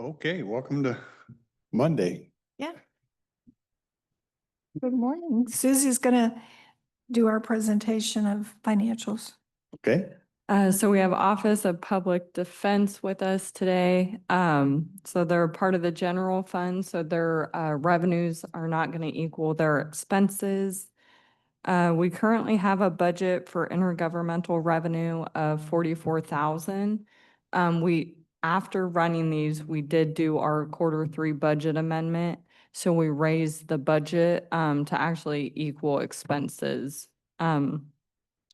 Okay, welcome to Monday. Yeah. Good morning. Susie's gonna do our presentation of financials. Okay, So we have Office of Public Defense with us today. So they're part of the general fund, so their revenues are not going to equal their expenses. We currently have a budget for intergovernmental revenue of 44,000. After running these, we did do our Q3 budget amendment. So we raised the budget to actually equal expenses.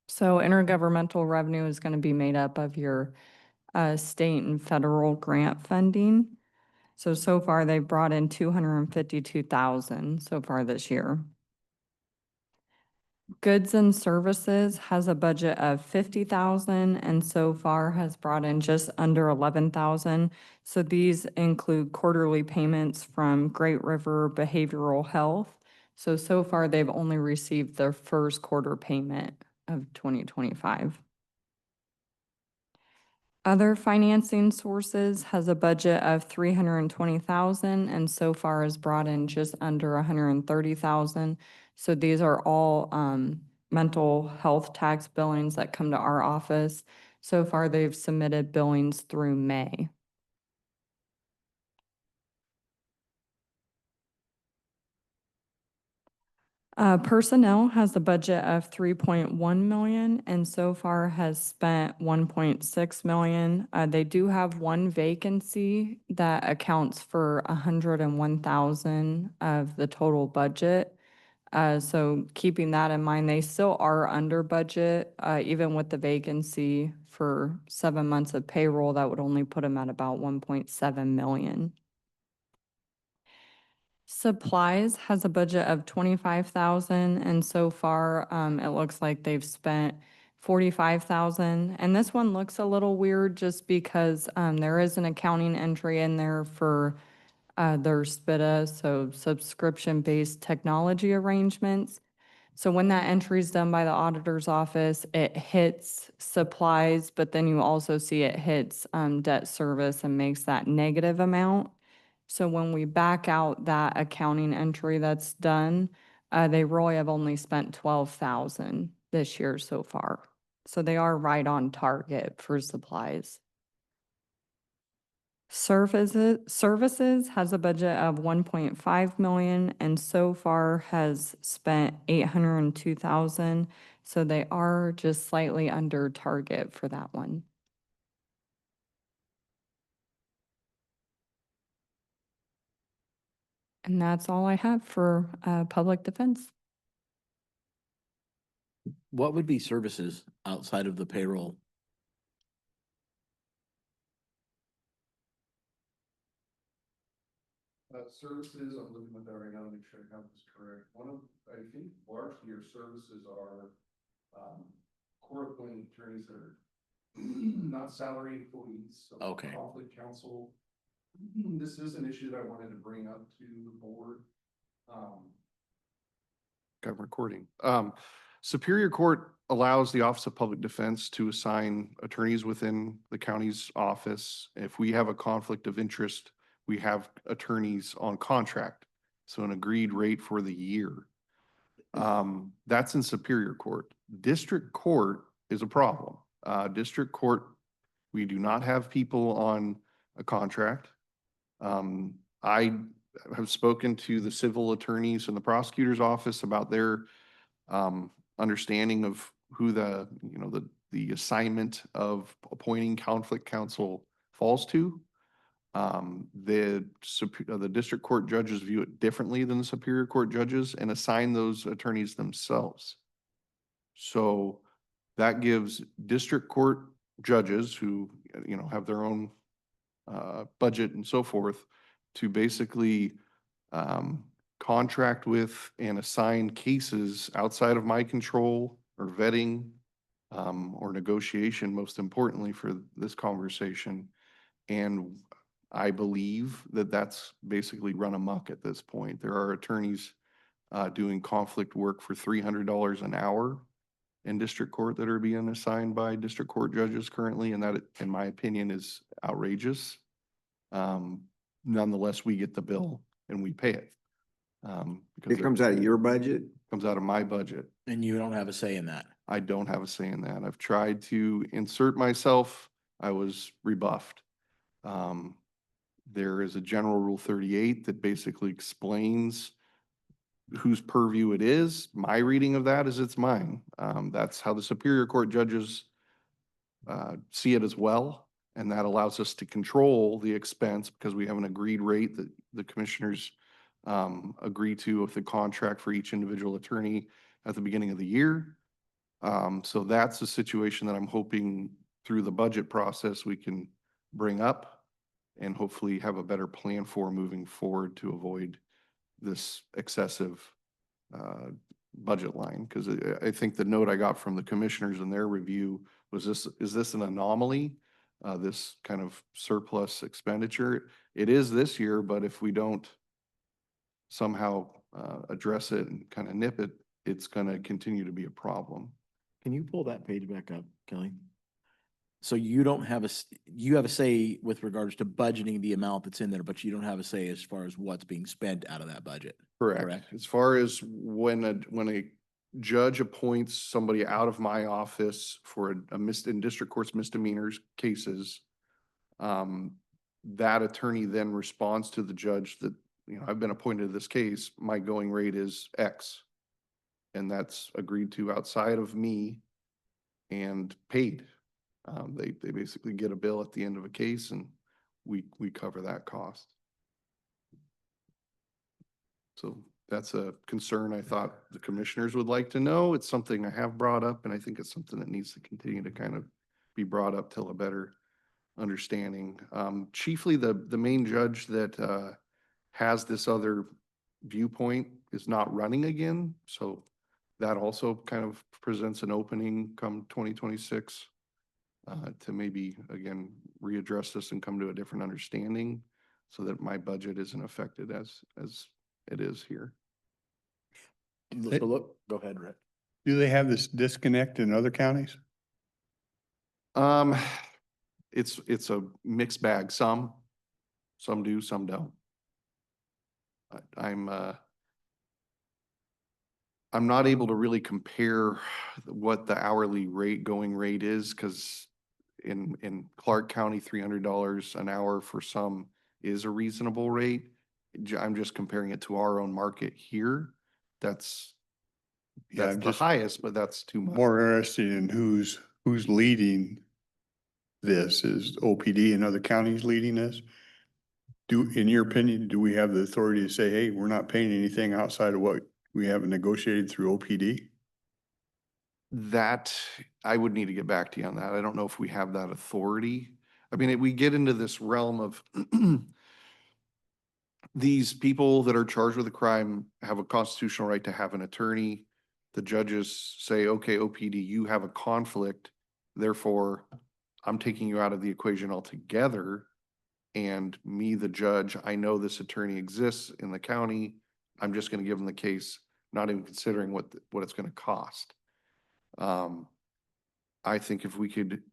So intergovernmental revenue is going to be made up of your state and federal grant funding. So far they've brought in 252,000 so far this year. Goods and services has a budget of 50,000 and so far has brought in just under 11,000. So these include quarterly payments from Great River Behavioral Health. So far they've only received their first quarter payment of 2025. Other financing sources has a budget of 320,000 and so far has brought in just under 130,000. So these are all mental health tax billings that come to our office. So far, they've submitted billings through May. Personnel has a budget of 3.1 million and so far has spent 1.6 million. They do have one vacancy that accounts for 101,000 of the total budget. So keeping that in mind, they still are under budget, even with the vacancy for 7 months of payroll, that would only put them at about 1.7 million. Supplies has a budget of 25,000 and so far it looks like they've spent 45,000. And this one looks a little weird just because there is an accounting entry in there for their SPITA, so subscription-based technology arrangements. So when that entry is done by the auditor's office, it hits supplies, but then you also see it hits debt service and makes that negative amount. So when we back out that accounting entry that's done, they really have only spent 12,000 this year so far. So they are right on target for supplies. Services has a budget of 1.5 million and so far has spent 802,000. So they are just slightly under target for that one. And that's all I have for public defense. What would be services outside of the payroll? Services, I'm looking at that right now to make sure I have this correct. I think largely your services are court appointed attorneys that are not salary employees. So Okay. Conflict counsel. This is an issue that I wanted to bring up to the board. got recording. Superior Court allows the Office of Public Defense to assign attorneys within the county's office. If we have a conflict of interest, we have attorneys on contract, so an agreed rate for the year. That's in Superior Court. District Court is a problem. District Court, we do not have people on a contract. I have spoken to the civil attorneys in the prosecutor's office about their understanding of who the assignment of appointing conflict counsel falls to. The district court judges view it differently than the Superior Court judges and assign those attorneys themselves. So that gives district court judges who, have their own budget and so forth to basically contract with and assign cases outside of my control or vetting or negotiation, most importantly for this conversation. And I believe that that's basically run amok at this point. There are attorneys doing conflict work for $300 an hour in district court that are being assigned by district court judges currently, and that, in my opinion, is outrageous. nonetheless, we get the bill and we pay it. Because It comes out of your budget? comes out of my budget. And you don't have a say in that. I don't have a say in that. I've tried to insert myself. I was rebuffed. There is a General Rule 38 that basically explains whose purview it is. My reading of that is it's mine. That's how the Superior Court judges see it as well. And that allows us to control the expense because we have an agreed rate that the commissioners agree to with the contract for each individual attorney at the beginning of the year. So that's a situation that I'm hoping through the budget process we can bring up and hopefully have a better plan for moving forward to avoid this excessive budget line. Because I think the note I got from the commissioners in their review was is this an anomaly? This kind of surplus expenditure? It is this year, but if we don't somehow address it and kind of nip it, it's going to continue to be a problem. Can you pull that page back up, Kelly? So you don't have you have a say with regards to budgeting the amount that's in there, but you don't have a say as far as what's being spent out of that budget. Correct. As far as when a judge appoints somebody out of my office for in district court's misdemeanors cases, that attorney then responds to the judge that, I've been appointed to this case, my going rate is X. And that's agreed to outside of me and paid. They basically get a bill at the end of a case and we cover that cost. So that's a concern I thought the commissioners would like to know. It's something I have brought up and I think it's something that needs to continue to kind of be brought up till a better understanding. Chiefly the main judge that has this other viewpoint is not running again. So that also kind of presents an opening come 2026 to maybe, again, readdress this and come to a different understanding so that my budget isn't affected as it is here. So look, go ahead, Rick. Do they have this disconnect in other counties? It's a mixed bag. Some do, some don't. I'm not able to really compare what the hourly rate going rate is because in Clark County, $300 an hour for some is a reasonable rate. I'm just comparing it to our own market here. That's I'm the just highest, but that's too much. more interested in who's leading this. Is OPD and other counties leading this? In your opinion, do we have the authority to say, hey, we're not paying anything outside of what we haven't negotiated through OPD? That, I would need to get back to you on that. I don't know if we have that authority. I mean, we get into this realm of these people that are charged with a crime have a constitutional right to have an attorney. The judges say, okay, OPD, you have a conflict. Therefore, I'm taking you out of the equation altogether. And me, the judge, I know this attorney exists in the county. I'm just going to give them the case, not even considering what it's going to cost. I think if we could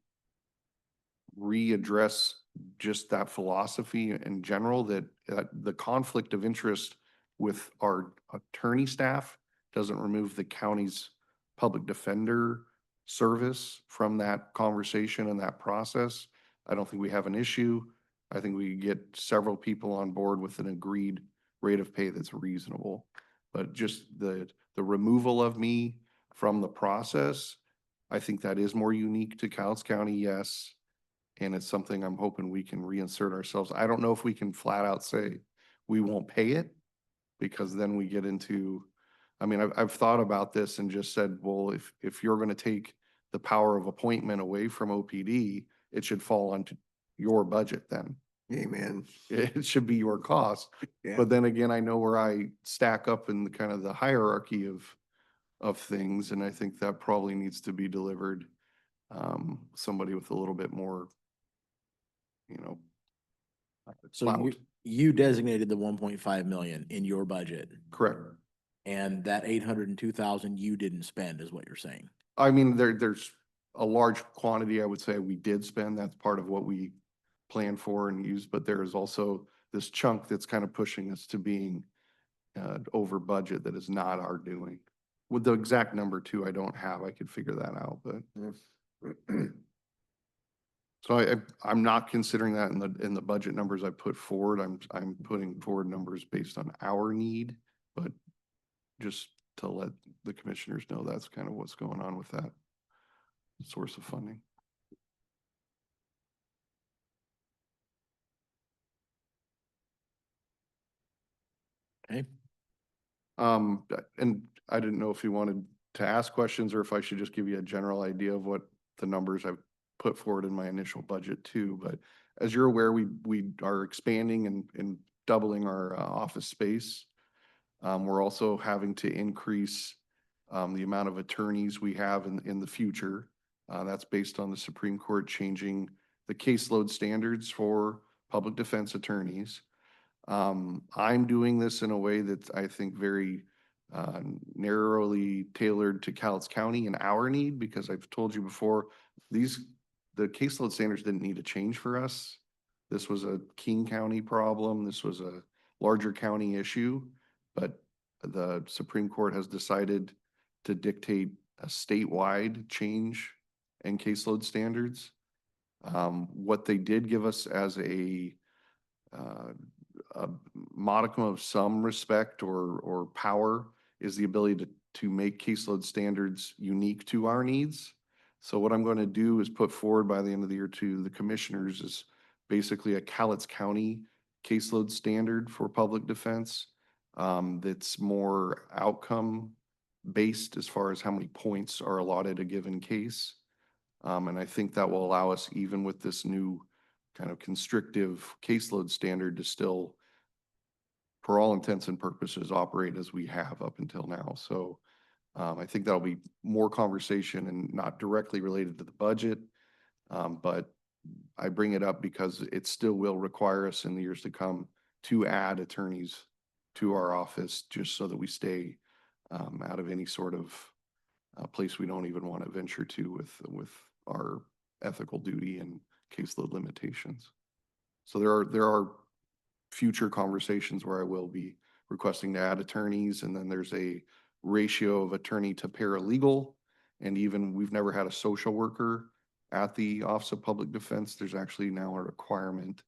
readdress just that philosophy in general, that the conflict of interest with our attorney staff doesn't remove the county's public defender service from that conversation and that process. I don't think we have an issue. I think we get several people on board with an agreed rate of pay that's reasonable. But just the removal of me from the process, I think that is more unique to Cowles County, yes. And it's something I'm hoping we can reinsert ourselves. I don't know if we can flat out say we won't pay it, because then we get into, I mean, I've thought about this and just said, well, if you're going to take the power of appointment away from OPD, it should fall onto your budget then. Amen. It should be your cost. Yeah. But then again, I know where I stack up in the kind of the hierarchy of things, and I think that probably needs to be delivered somebody with a little bit more, So clout. you designated the 1.5 million in your budget, Correct. and that 802,000 you didn't spend is what you're saying. I mean, there's a large quantity I would say we did spend. That's part of what we planned for and used, but there is also this chunk that's kind of pushing us to being over budget that is not our doing. With the exact number too, I don't have, I could figure that out, but. So I'm not considering that in the budget numbers I put forward. I'm putting forward numbers based on our need, but just to let the commissioners know that's kind of what's going on with that source of funding. Okay. And I didn't know if you wanted to ask questions or if I should just give you a general idea of what the numbers I've put forward in my initial budget too. But as you're aware, we are expanding and doubling our office space. We're also having to increase the amount of attorneys we have in the future. That's based on the Supreme Court changing the caseload standards for public defense attorneys. I'm doing this in a way that I think very narrowly tailored to Cowlitz County and our need, because I've told you before, the caseload standards didn't need to change for us. This was a King County problem. This was a larger county issue, but the Supreme Court has decided to dictate a statewide change in caseload standards. What they did give us as a modicum of some respect or power is the ability to make caseload standards unique to our needs. So what I'm going to do is put forward by the end of the year to the commissioners is basically a Cowlitz County caseload standard for public defense that's more outcome based as far as how many points are allotted a given case. And I think that will allow us, even with this new kind of constrictive caseload standard, to still, for all intents and purposes, operate as we have up until now. So I think that'll be more conversation and not directly related to the budget. But I bring it up because it still will require us in the years to come to add attorneys to our office, just so that we stay out of any sort of place we don't even want to venture to with our ethical duty and caseload limitations. So there are future conversations where I will be requesting to add attorneys, and then there's a ratio of attorney to paralegal, and even we've never had a social worker at the Office of Public Defense. There's actually now a requirement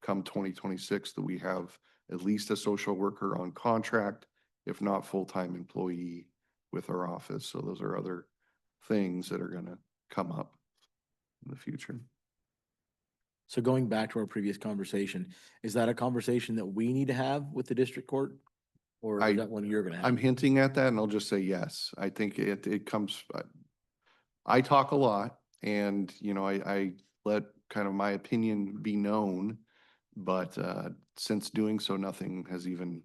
come 2026 that we have at least a social worker on contract, if not full-time employee with our office. So those are other things that are going to come up in the future. So going back to our previous conversation, is that a conversation that we need to have with the district court? Or is that one you're gonna have? I'm hinting at that, and I'll just say yes. I think it comes, I talk a lot, and, I let kind of my opinion be known, but since doing so, nothing has even,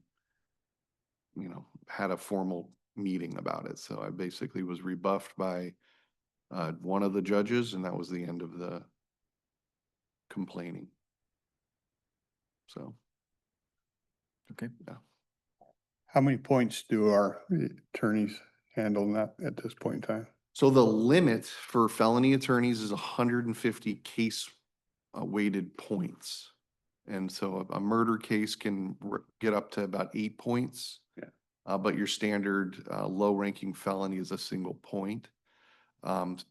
had a formal meeting about it. So I basically was rebuffed by one of the judges, and that was the end of the complaining. So. Okay. Yeah. How many points do our attorneys handle that at this point in time? So the limit for felony attorneys is 150 case weighted points. And so a murder case can get up to about 8 points. Yeah. But your standard low ranking felony is a single point.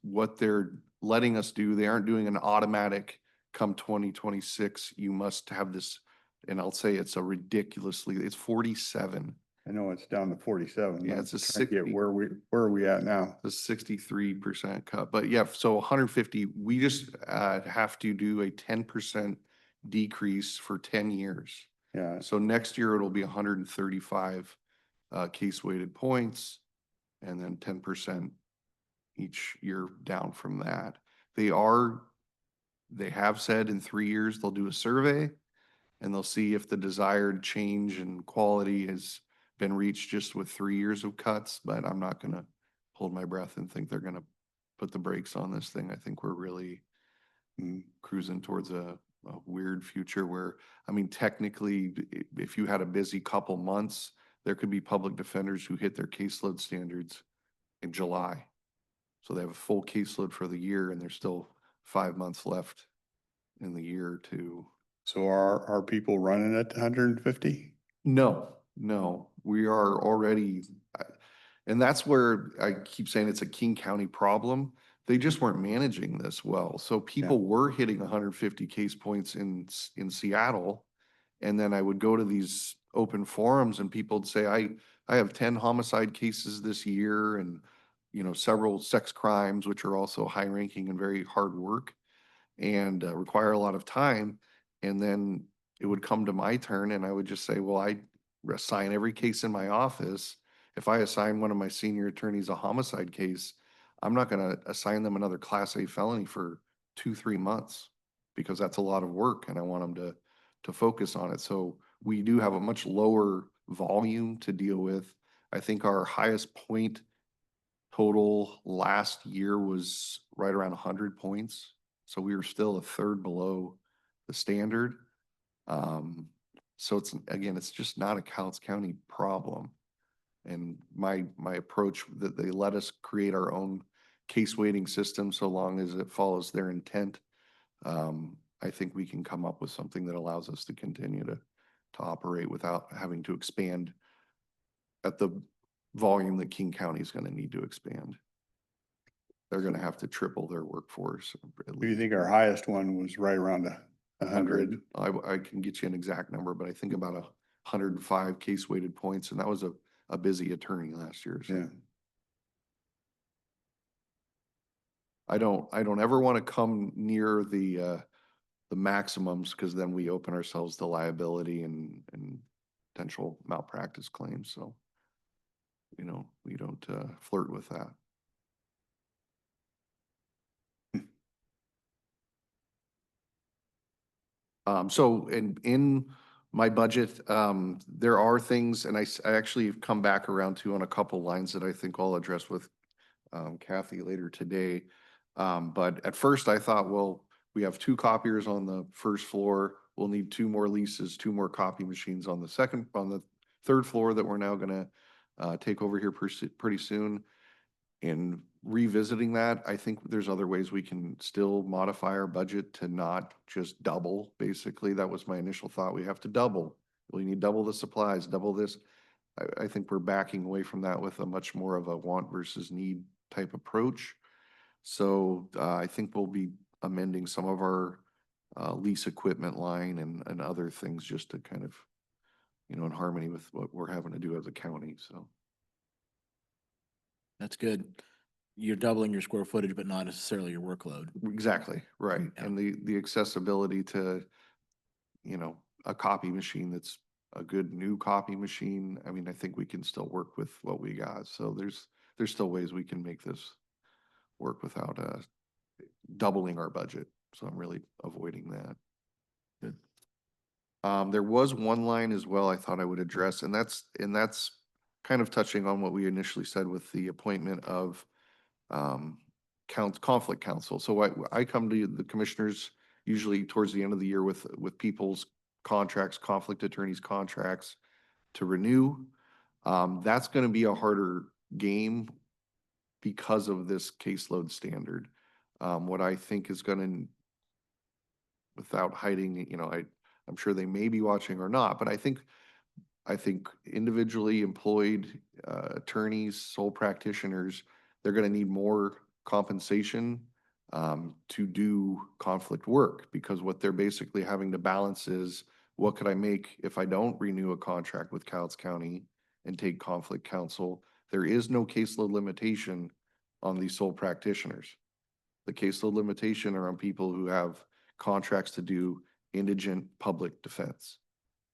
What they're letting us do, they aren't doing an automatic come 2026, you must have this, and I'll say it's it's 47. I know it's down to 47. Yeah, but it's a I'm trying to get 60. where are we at now? The 63% cut, but yeah, so 150, we just have to do a 10% decrease for 10 years. Yeah, So next year it'll be 135 case weighted points, and then 10% each year down from that. They have said in 3 years they'll do a survey, and they'll see if the desired change in quality has been reached just with 3 years of cuts, but I'm not gonna hold my breath and think they're gonna put the brakes on this thing. I think we're really cruising towards a weird future where, technically, if you had a busy couple months, there could be public defenders who hit their caseload standards in July. So they have a full caseload for the year, and there's still 5 months left in the year to So are people running at 150? No, no, we are already, and that's where I keep saying it's a King County problem. They just weren't managing this well. So people were hitting 150 case points in Seattle. And then I would go to these open forums and people would say, I have 10 homicide cases this year and, several sex crimes, which are also high ranking and very hard work and require a lot of time. And then it would come to my turn and I would just say, well, I assign every case in my office. If I assign one of my senior attorneys a homicide case, I'm not going to assign them another Class A felony for 2, 3 months because that's a lot of work and I want them to focus on it. So we do have a much lower volume to deal with. I think our highest point total last year was right around 100 points. So we were still a third below the standard. So it's just not a Cowles County problem. And my approach that they let us create our own case weighting system so long as it follows their intent. I think we can come up with something that allows us to continue to operate without having to expand at the volume that King County is going to need to expand. They're going to have to triple their workforce. At Do you least think our highest one was right around 100? I can get you an exact number, but I think about 105 case weighted points, and that was a busy attorney last year. So Yeah. I don't ever want to come near the maximums because then we open ourselves to liability and potential malpractice claims. So, we don't flirt with that. So in my budget, there are things, and I actually have come back around to on a couple lines that I think I'll address with Kathy later today. But at first I thought, well, we have 2 copiers on the first floor. We'll need 2 more leases, 2 more copy machines on the third floor that we're now gonna take over here pretty soon. In revisiting that, I think there's other ways we can still modify our budget to not just double. Basically, that was my initial thought. We have to double. We need double the supplies, double this. I think we're backing away from that with a much more of a want versus need type approach. So I think we'll be amending some of our lease equipment line and other things just to kind of, in harmony with what we're having to do as a county. So. That's good. You're doubling your square footage, but not necessarily your workload. Exactly, right. Yeah. And the accessibility to, a copy machine that's a good new copy machine. I mean, I think we can still work with what we got. So there's still ways we can make this work without doubling our budget. So I'm really avoiding that. Good. There was one line as well I thought I would address, and that's kind of touching on what we initially said with the appointment of conflict counsel. So I come to the commissioners usually towards the end of the year with people's contracts, conflict attorneys' contracts to renew. That's going to be a harder game because of this caseload standard. What I think is going to, without hiding, I'm sure they may be watching or not, but I think individually employed attorneys, sole practitioners, they're going to need more compensation to do conflict work because what they're basically having to balance is what could I make if I don't renew a contract with Cowles County and take conflict counsel? There is no caseload limitation on these sole practitioners. The caseload limitation are on people who have contracts to do indigent public defense.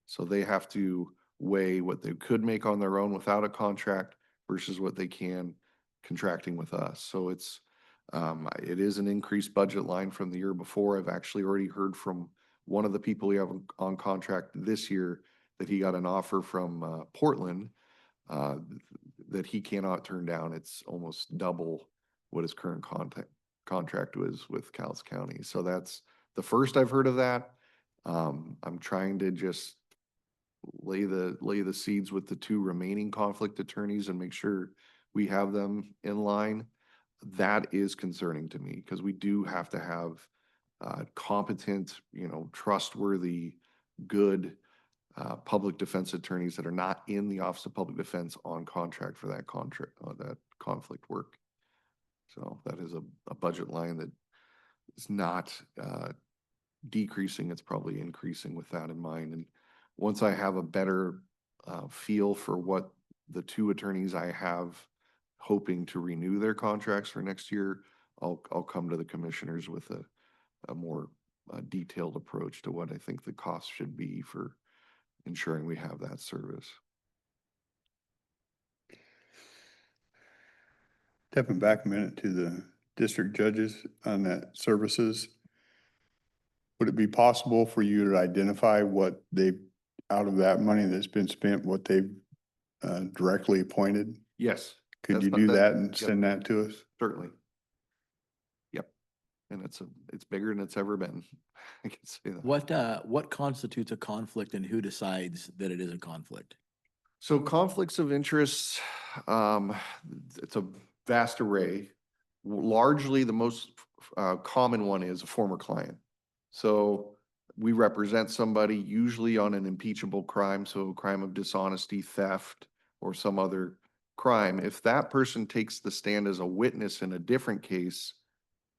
So they have to weigh what they could make on their own without a contract versus what they can contracting with us. So it is an increased budget line from the year before. I've actually already heard from one of the people we have on contract this year that he got an offer from Portland that he cannot turn down. It's almost double what his current contract was with Cowles County. So that's the first I've heard of that. I'm trying to just lay the seeds with the 2 remaining conflict attorneys and make sure we have them in line. That is concerning to me because we do have to have competent, trustworthy, good public defense attorneys that are not in the Office of Public Defense on contract for that contract, that conflict work. So that is a budget line that is not decreasing, it's probably increasing with that in mind. And once I have a better feel for what the two attorneys I have hoping to renew their contracts for next year, I'll come to the commissioners with a more detailed approach to what I think the cost should be for ensuring we have that service. Stepping back a minute to the district judges on that services. Would it be possible for you to identify what they, out of that money that's been spent, what they've directly appointed? Yes. Could that's you not- do that- that and yep, send that to us? Certainly. Yep. And it's bigger than it's ever been. I can say that. What constitutes a conflict and who decides that it is a conflict? So conflicts of interest, it's a vast array. Largely, the most common one is a former client. So we represent somebody usually on an impeachable crime, so a crime of dishonesty, theft, or some other crime. If that person takes the stand as a witness in a different case,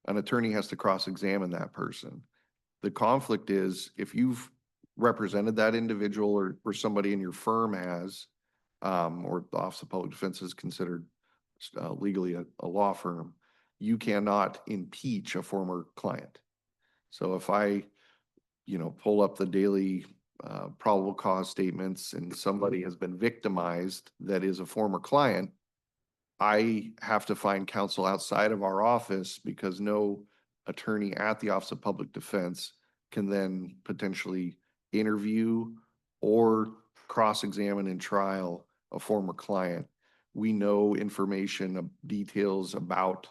an attorney has to cross-examine that person. The conflict is if you've represented that individual or somebody in your firm has, or the Office of Public Defense is considered legally a law firm, you cannot impeach a former client. So if I, pull up the daily probable cause statements and somebody has been victimized that is a former client, I have to find counsel outside of our office because no attorney at the Office of Public Defense can then potentially interview or cross-examine in trial a former client. We know information, details about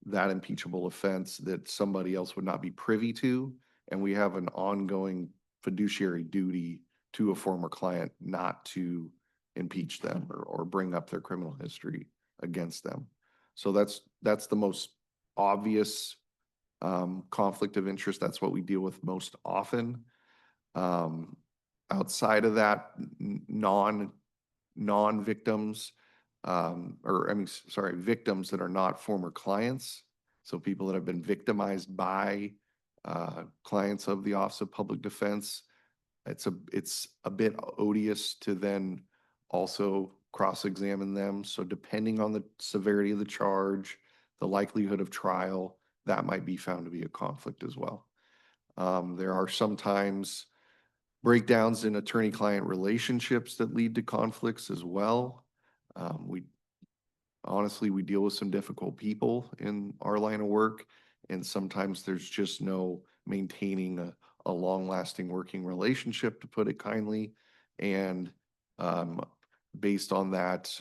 that impeachable offense that somebody else would not be privy to, and we have an ongoing fiduciary duty to a former client not to impeach them or bring up their criminal history against them. So that's the most obvious conflict of interest. That's what we deal with most often. Outside of that, non-victims, victims that are not former clients. So people that have been victimized by clients of the Office of Public Defense. It's a bit odious to then also cross-examine them. So depending on the severity of the charge, the likelihood of trial, that might be found to be a conflict as well. There are sometimes breakdowns in attorney-client relationships that lead to conflicts as well. We deal with some difficult people in our line of work, and sometimes there's just no maintaining a long-lasting working relationship, to put it kindly. And based on that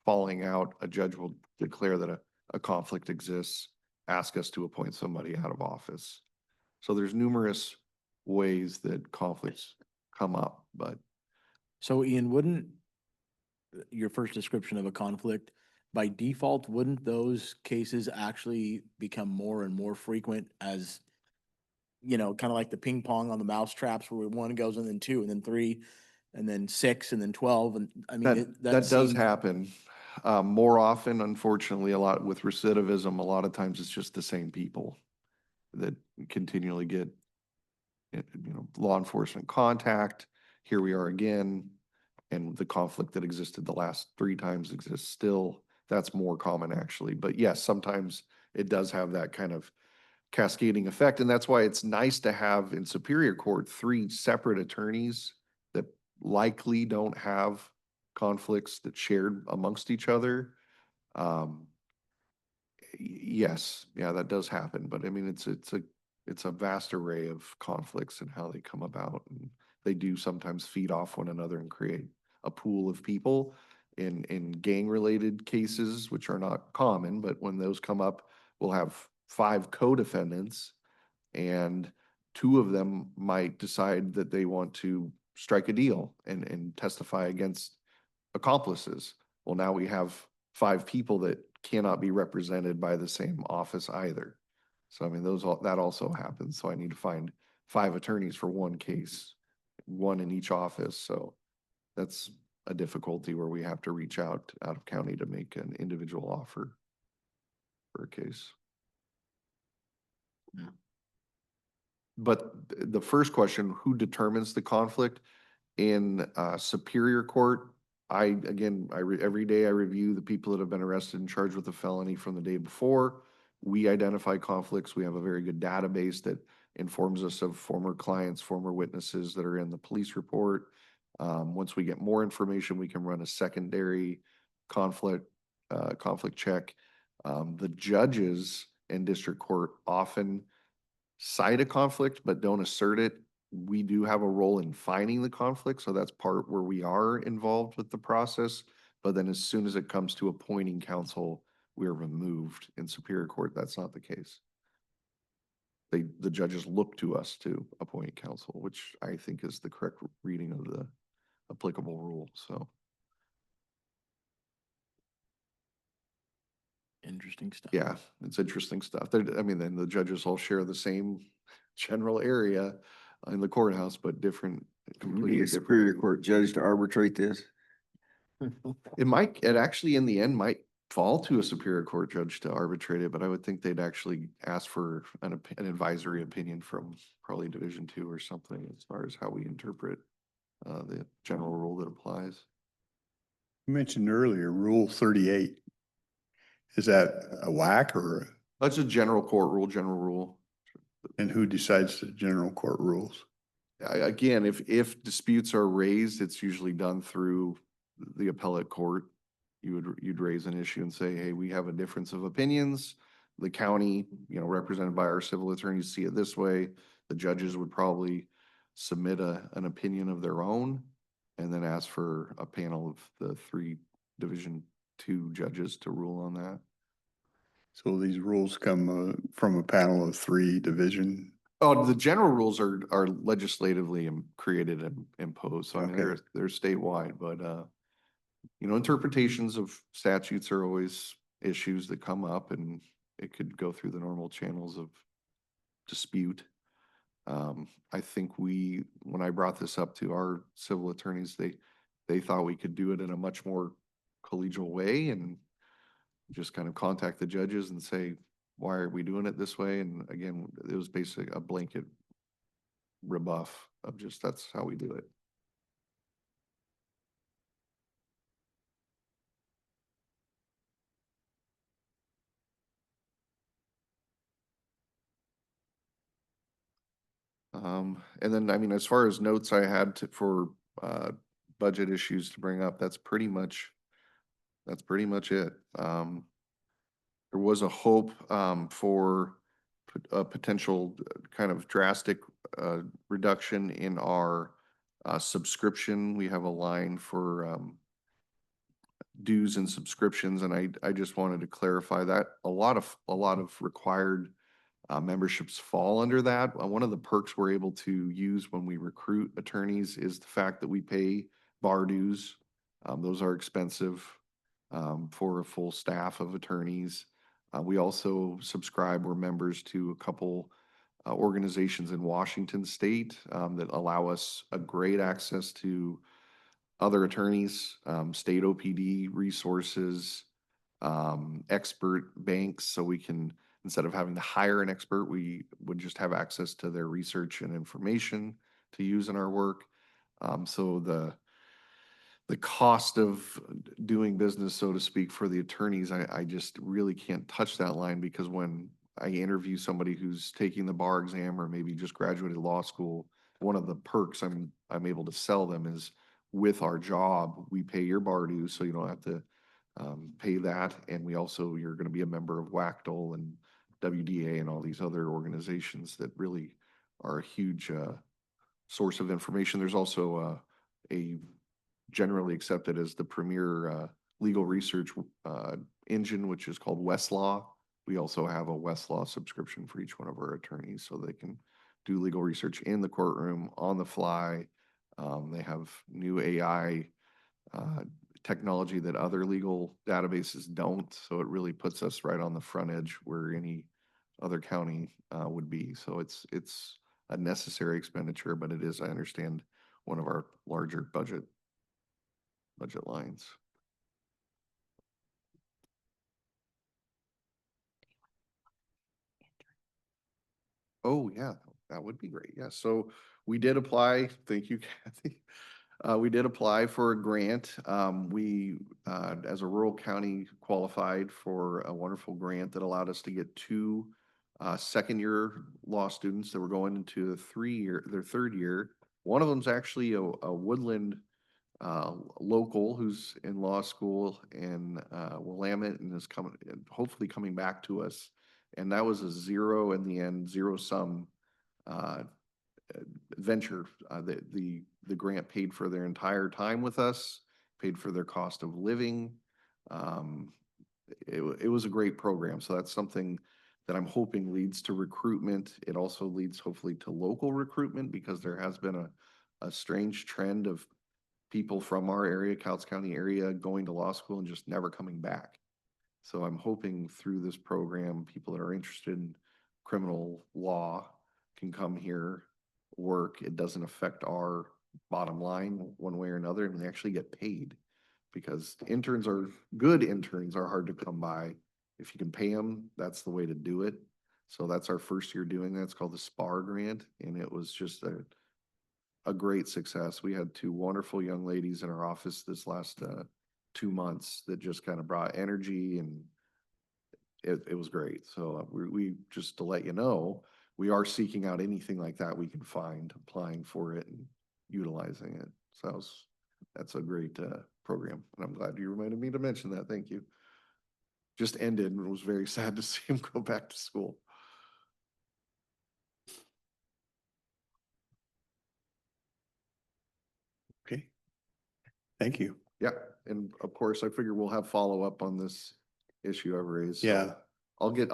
falling out, a judge will declare that a conflict exists, ask us to appoint somebody out of office. So there's numerous ways that conflicts come up, but So Ian, wouldn't your first description of a conflict, by default, wouldn't those cases actually become more and more frequent as, kind of like the ping pong on the mouse traps where one goes and then two and then three and then six and then 12? And I mean, that does seems- happen. More often, unfortunately, a lot with recidivism, a lot of times it's just the same people that continually get, law enforcement contact. Here we are again, and the conflict that existed the last 3 times exists still. That's more common actually. But yes, sometimes it does have that kind of cascading effect. And that's why it's nice to have in Superior Court 3 separate attorneys that likely don't have conflicts that shared amongst each other. Yes, yeah, that does happen. But I mean, it's a vast array of conflicts and how they come about. And they do sometimes feed off one another and create a pool of people. In gang-related cases, which are not common, but when those come up, we'll have 5 co-defendants, and 2 of them might decide that they want to strike a deal and testify against accomplices. Well, now we have 5 people that cannot be represented by the same office either. So I mean, that also happens. So I need to find 5 attorneys for one case, one in each office. So that's a difficulty where we have to reach out of county to make an individual offer for a case. Yeah. But the first question, who determines the conflict? In Superior Court, every day I review the people that have been arrested and charged with a felony from the day before. We identify conflicts. We have a very good database that informs us of former clients, former witnesses that are in the police report. Once we get more information, we can run a secondary conflict check. The judges in district court often cite a conflict but don't assert it. We do have a role in finding the conflict, so that's part where we are involved with the process. But then as soon as it comes to appointing counsel, we're removed. In Superior Court, that's not the case. The judges look to us to appoint counsel, which I think is the correct reading of the applicable rule, so. Interesting stuff. Yeah, it's interesting stuff. I mean, then the judges all share the same general area in the courthouse, but different, We completely need a different. Superior Court judge to arbitrate this. It actually in the end might fall to a Superior Court judge to arbitrate it, but I would think they'd actually ask for an advisory opinion from probably Division II or something as far as how we interpret the general rule that applies. You mentioned earlier, Rule 38. Is that a whack or, That's a general court rule, general rule. and who decides the general court rules? Again, if disputes are raised, it's usually done through the appellate court. You'd raise an issue and say, hey, we have a difference of opinions. The county, represented by our civil attorneys, see it this way. The judges would probably submit an opinion of their own and then ask for a panel of the 3 Division II judges to rule on that. So these rules come from a panel of 3 division. Oh, the general rules are legislatively created and imposed. So I mean, Okay. they're statewide, but interpretations of statutes are always issues that come up, and it could go through the normal channels of dispute. I think when I brought this up to our civil attorneys, they thought we could do it in a much more collegial way and just kind of contact the judges and say, why are we doing it this way? And again, it was basically a blanket rebuff of just, that's how we do it. And then, I mean, as far as notes I had for budget issues to bring up, that's pretty much it. There was a hope for a potential kind of drastic reduction in our subscription. We have a line for dues and subscriptions, and I just wanted to clarify that a lot of required memberships fall under that. One of the perks we're able to use when we recruit attorneys is the fact that we pay bar dues. Those are expensive for a full staff of attorneys. We also subscribe, we're members to a couple organizations in Washington State that allow us a great access to other attorneys, state OPD resources, expert banks, so we can, instead of having to hire an expert, we would just have access to their research and information to use in our work. So the cost of doing business, so to speak, for the attorneys, I just really can't touch that line, because when I interview somebody who's taking the bar exam or maybe just graduated law school, one of the perks I'm able to sell them is, with our job, we pay your bar dues, so you don't have to pay that. And you're going to be a member of WACDL and WDA and all these other organizations that really are a huge source of information. There's also a generally accepted as the premier legal research engine, which is called Westlaw. We also have a Westlaw subscription for each one of our attorneys, so they can do legal research in the courtroom on the fly. They have new AI technology that other legal databases don't, so it really puts us right on the front edge where any other county would be. So it's a necessary expenditure, but it is, I understand, one of our larger budget lines. Oh, yeah, that would be great. Yeah, so we did apply. Thank you, Kathy. We did apply for a grant. We, as a rural county, qualified for a wonderful grant that allowed us to get two second-year law students that were going into their third year. One of them's actually a Woodland local who's in law school in Willamette and is coming, hopefully coming back to us. And that was a zero in the end, zero sum uh, venture. The grant paid for their entire time with us, paid for their cost of living. Um, it was a great program. So that's something that I'm hoping leads to recruitment. It also leads hopefully to local recruitment because there has been a strange trend of people from our area, Cowles County area, going to law school and just never coming back. So I'm hoping through this program, people that are interested in criminal law can come here, work. It doesn't affect our bottom line one way or another, and they actually get paid. Because good interns are hard to come by. If you can pay them, that's the way to do it. So that's our first year doing that. It's called the SPAR grant, and it was just a great success. We had two wonderful young ladies in our office this last 2 months that just kind of brought energy, and it was great. So we just to let you know, we are seeking out anything like that we can find, applying for it and utilizing it. So that's a great program, and I'm glad you reminded me to mention that. Thank you. Just ended, and it was very sad to see him go back to school. Okay. Thank you. Yeah, and of course, I figure we'll have follow-up on this issue I've raised. So Yeah. I'll get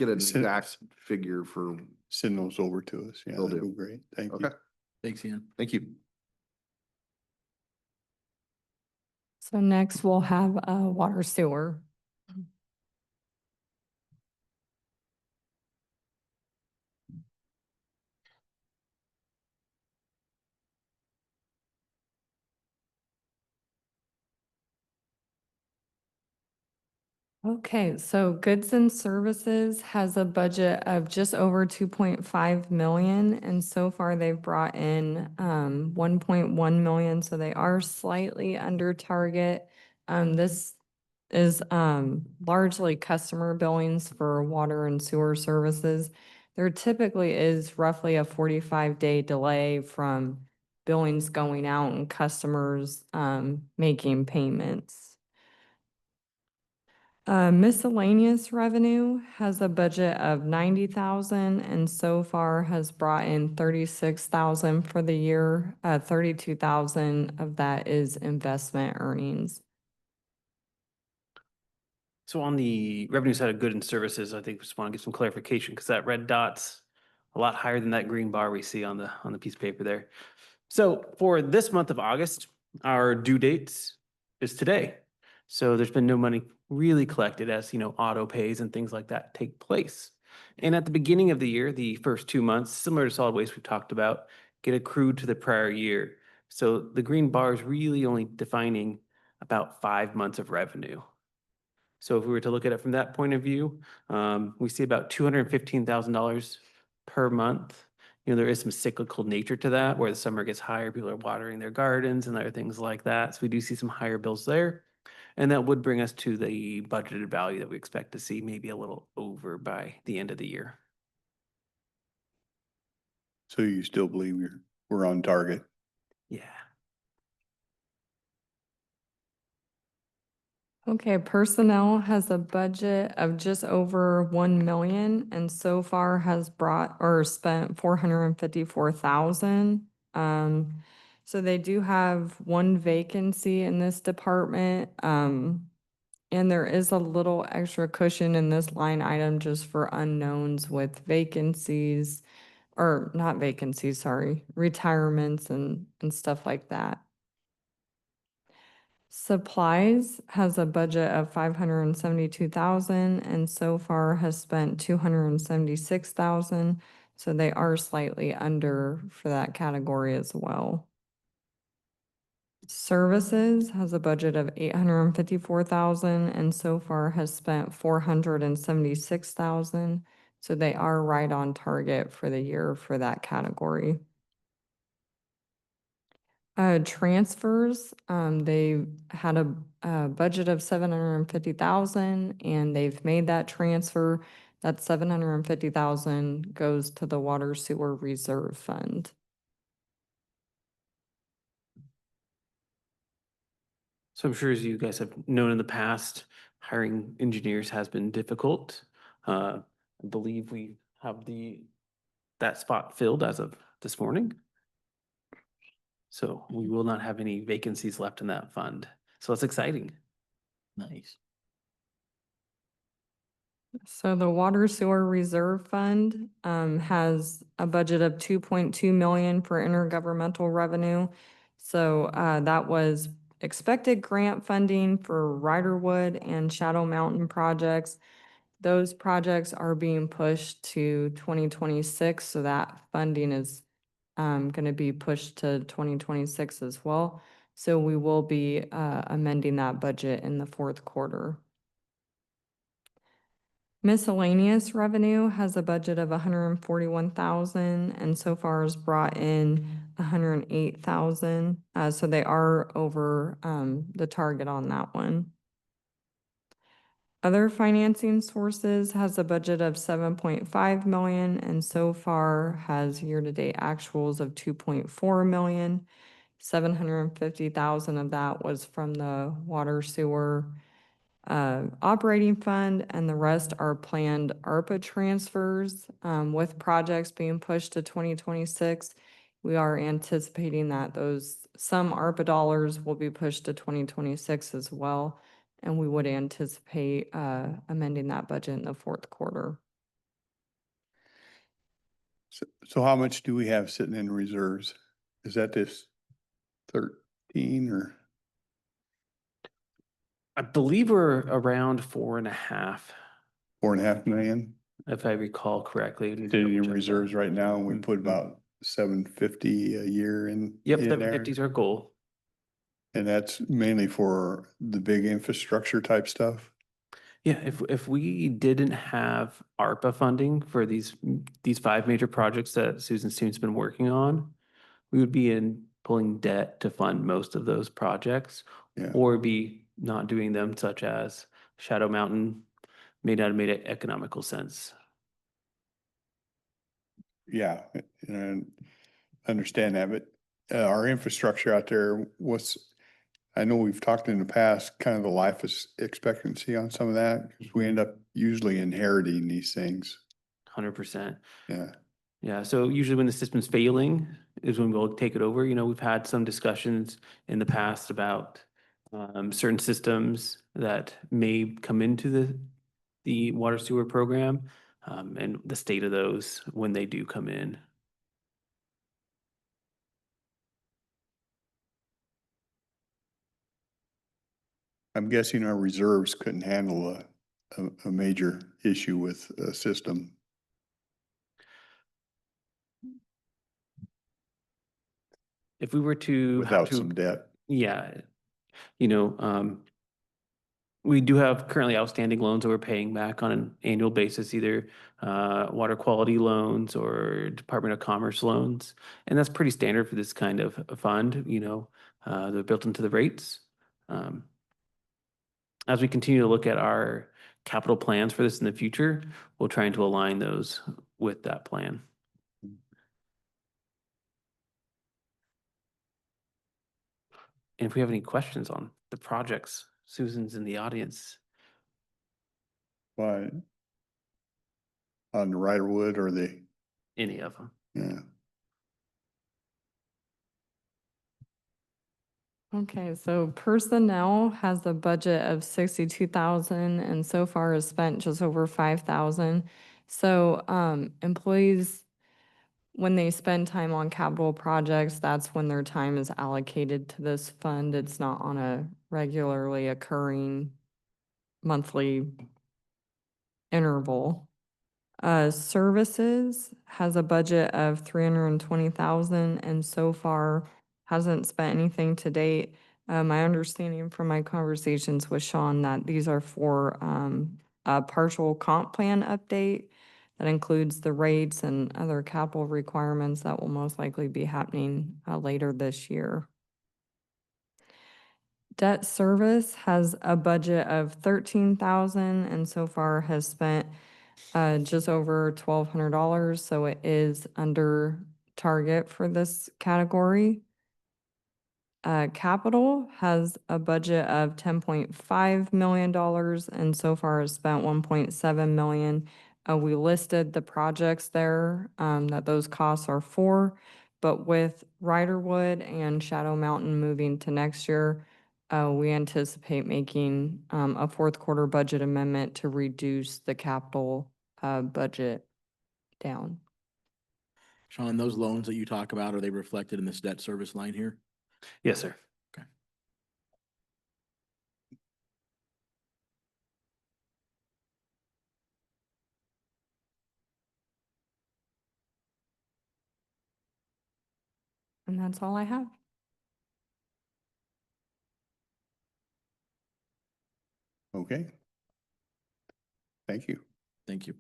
an Send- exact figure for, Send those over to us. Yeah, Will that'd do. be great. Thank you. okay, Thanks, Ian. thank you. So next we'll have water sewer. Okay, so goods and services has a budget of just over 2.5 million, and so far they've brought in 1.1 million, so they are slightly under target. This is largely customer billings for water and sewer services. There typically is roughly a 45-day delay from billings going out and customers making payments. Miscellaneous revenue has a budget of 90,000 and so far has brought in 36,000 for the year. 32,000 of that is investment earnings. So on the revenue side of goods and services, I think we just want to get some clarification because that red dot's a lot higher than that green bar we see on the piece of paper there. So for this month of August, our due date is today. So there's been no money really collected as, auto pays and things like that take place. And at the beginning of the year, the first 2 months, similar to solid waste we've talked about, get accrued to the prior year. So the green bar is really only defining about 5 months of revenue. So if we were to look at it from that point of view, we see about $215,000 per month. There is some cyclical nature to that, where the summer gets higher, people are watering their gardens and other things like that. So we do see some higher bills there. And that would bring us to the budgeted value that we expect to see, maybe a little over by the end of the year. So you still believe we're on target? Yeah. Okay, personnel has a budget of just over 1 million and so far has brought or spent 454,000. So they do have one vacancy in this department. And there is a little extra cushion in this line item just for unknowns with vacancies, or not vacancies, sorry, retirements and stuff like that. Supplies has a budget of 572,000 and so far has spent 276,000. So they are slightly under for that category as well. Services has a budget of 854,000 and so far has spent 476,000. So they are right on target for the year for that category. Transfers, they had a budget of 750,000 and they've made that transfer. That 750,000 goes to the Water Sewer Reserve Fund. So I'm sure as you guys have known in the past, hiring engineers has been difficult. I believe we have that spot filled as of this morning. So we will not have any vacancies left in that fund. So it's exciting. Nice. So the Water Sewer Reserve Fund has a budget of 2.2 million for intergovernmental revenue. So that was expected grant funding for Riderwood and Shadow Mountain projects. Those projects are being pushed to 2026, so that funding is going to be pushed to 2026 as well. So we will be amending that budget in the fourth quarter. Miscellaneous revenue has a budget of 141,000 and so far has brought in 108,000. So they are over the target on that one. Other financing sources has a budget of 7.5 million and so far has year-to-date actuals of 2.4 million. 750,000 of that was from the water sewer operating fund, and the rest are planned ARPA transfers. With projects being pushed to 2026, we are anticipating that some ARPA dollars will be pushed to 2026 as well. And we would anticipate amending that budget in the fourth quarter. So how much do we have sitting in reserves? Is that this 13 or? I believe we're around 4.5, 4.5 million if I recall correctly. sitting in reserves right now, and we put Mhm. about 750 a year in. Yep, in there. 750 is our goal. And that's mainly for the big infrastructure type stuff. Yeah, if we didn't have ARPA funding for these 5 major projects that Susan's team's been working on, we would be pulling debt to fund most of those projects, Yeah. or be not doing them, such as Shadow Mountain may not have made economical sense. Yeah, and I understand that, but our infrastructure out there, I know we've talked in the past, kind of the life expectancy on some of that, because we end up usually inheriting these things. 100%. Yeah, Yeah, so usually when the system's failing is when we'll take it over. You know, we've had some discussions in the past about certain systems that may come into the water sewer program, and the state of those when they do come in. I'm guessing our reserves couldn't handle a major issue with a system. If we were to have Without to, some debt. yeah, you know, we do have currently outstanding loans that we're paying back on an annual basis, either water quality loans or Department of Commerce loans. And that's pretty standard for this kind of a fund, you know, they're built into the rates. As we continue to look at our capital plans for this in the future, we'll try to align those with that plan. And if we have any questions on the projects, Susan's in the audience. But on the Riderwood or Any of them. yeah. Okay, so personnel has a budget of 62,000 and so far has spent just over 5,000. So employees when they spend time on capital projects, that's when their time is allocated to this fund. It's not on a regularly occurring monthly interval. Services has a budget of 320,000 and so far hasn't spent anything to date. My understanding from my conversations with Sean that these are for a partial comp plan update that includes the rates and other capital requirements that will most likely be happening later this year. Debt service has a budget of 13,000 and so far has spent just over $1,200, so it is under target for this category. Capital has a budget of $10.5 million and so far has spent 1.7 million. We listed the projects there that those costs are for, but with Riderwood and Shadow Mountain moving to next year, we anticipate making a fourth quarter budget amendment to reduce the capital budget down. Sean, those loans that you talk about, are they reflected in this debt service line here? Yes, sir. And that's all I have. Okay. Thank you. Thank you.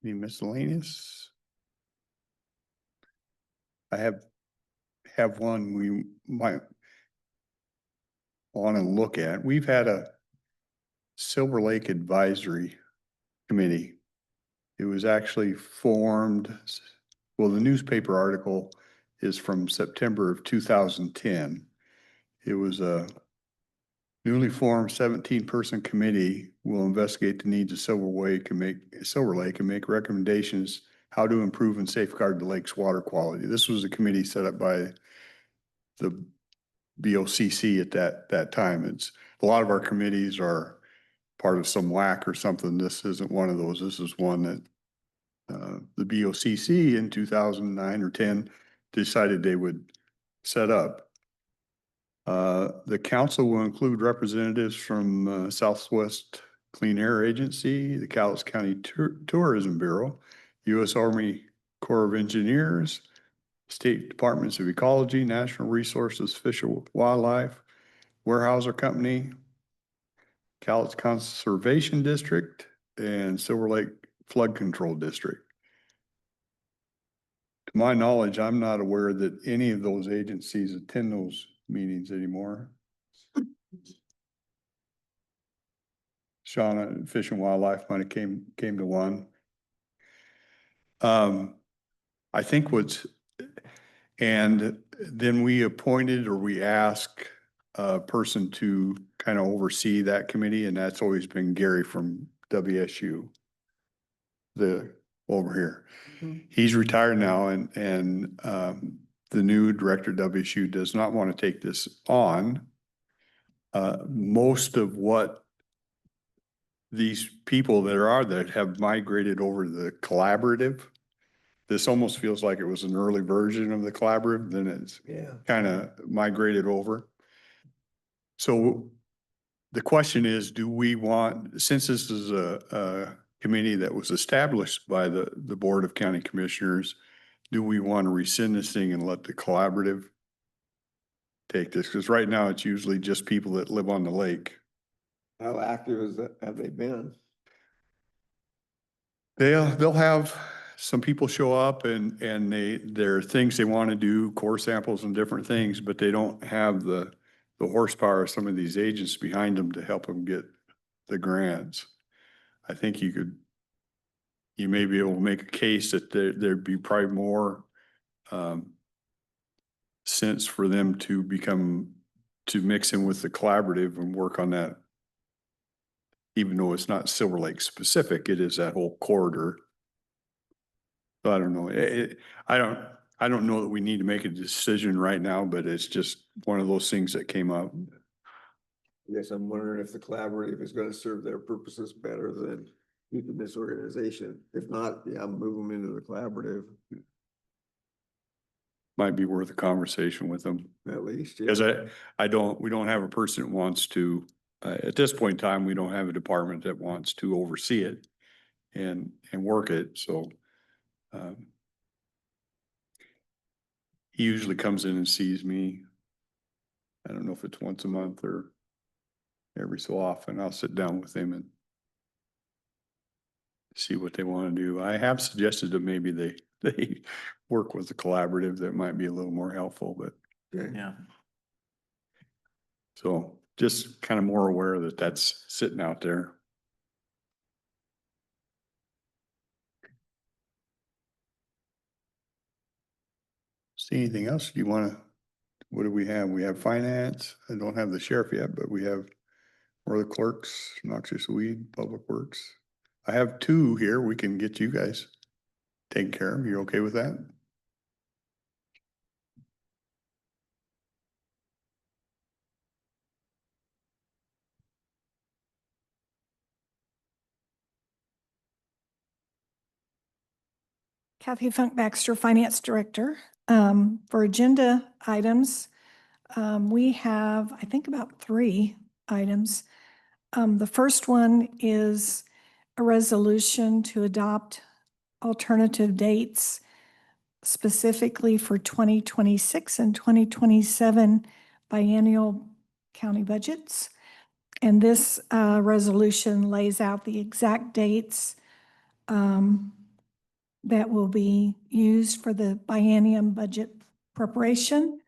Any miscellaneous? I have one we might want to look at. We've had a Silver Lake Advisory Committee. It was actually formed, well, the newspaper article is from September of 2010. It was a newly formed 17-person committee will investigate the needs of Silver Lake and make recommendations how to improve and safeguard the lake's water quality. This was a committee set up by the BOCC at that time. It's a lot of our committees are part of some WAC or something. This isn't one of those. This is one that the BOCC in 2009 or 10 decided they would set up. The council will include representatives from Southwest Clean Air Agency, the Cowlitz County Tourism Bureau, U.S. Army Corps of Engineers, State Departments of Ecology, National Resources, Fish and Wildlife, Weyerhaeuser Company, Cowlitz Conservation District, and Silver Lake Flood Control District. To my knowledge, I'm not aware that any of those agencies attend those meetings anymore. Shauna, Fish and Wildlife might have came to one. I think and then we appointed or we asked a person to kind of oversee that committee, and that's always been Gary from WSU, over here. He's retired now, and the new director of WSU does not want to take this on. Most of what these people that have migrated over to the collaborative, this almost feels like it was an early version of the collaborative, then it's kind of migrated over. So the question is, do we want, since this is a committee that was established by the Board of County Commissioners, do we want to rescind this thing and let the collaborative take this? Because right now it's usually just people that live on the lake. How active have they been? They'll have some people show up and there are things they want to do, core samples and different things, but they don't have the horsepower of some of these agents behind them to help them get the grants. I think you may be able to make a case that there'd be probably more sense for them to mix in with the collaborative and work on that. Even though it's not Silver Lake specific, it is that whole corridor. So I don't know. I don't know that we need to make a decision right now, but it's just one of those things that came up. I guess I'm wondering if the collaborative is gonna serve their purposes better than keeping this organization. If not, yeah, move them into the collaborative Might be worth a conversation with them. at least. Yeah. Because we don't have a person that wants to, at this point in time, we don't have a department that wants to oversee it and work it, so. He usually comes in and sees me. I don't know if it's once a month or every so often. I'll sit down with him and see what they want to do. I have suggested that maybe they work with a collaborative that might be a little more helpful, but Okay. Yeah. so just kind of more aware that that's sitting out there. See anything else? Do you want to, what do we have? We have finance. I don't have the sheriff yet, but we have, or the clerks, noxious weed, public works. I have two here. We can get you guys taken care of. You're okay with that? Kathy Funk Baxter, Finance Director. For agenda items, we have, I think, about 3 items. The first one is a resolution to adopt alternative dates specifically for 2026 and 2027 biennial county budgets. And this resolution lays out the exact dates that will be used for the biennium budget preparation.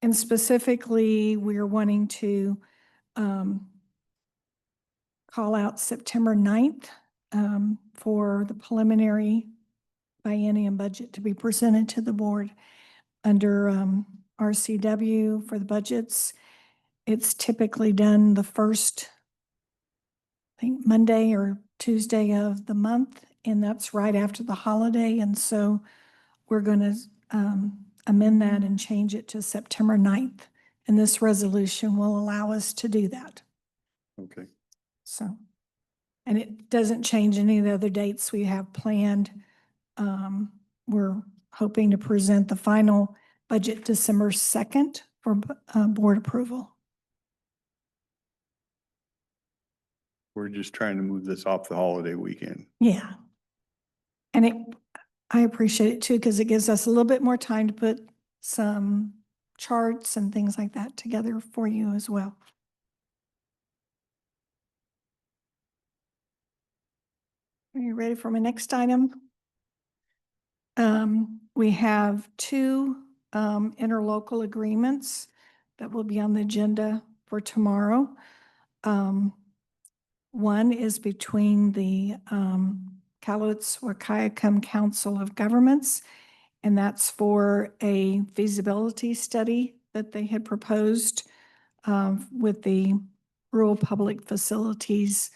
And specifically, we're wanting to call out September 9th for the preliminary biennium budget to be presented to the board under RCW for the budgets. It's typically done the first, I think, Monday or Tuesday of the month, and that's right after the holiday. And so we're going to amend that and change it to September 9th. And this resolution will allow us to do that. Okay. So, and it doesn't change any of the other dates we have planned. We're hoping to present the final budget December 2nd for board approval. We're just trying to move this off the holiday weekend. Yeah. And I appreciate it too, because it gives us a little bit more time to put some charts and things like that together for you as well. Are you ready for my next item? We have 2 interlocal agreements that will be on the agenda for tomorrow. One is between the Cowlitz-Wahkiakum Council of Governments, and that's for a feasibility study that they had proposed with the rural public facilities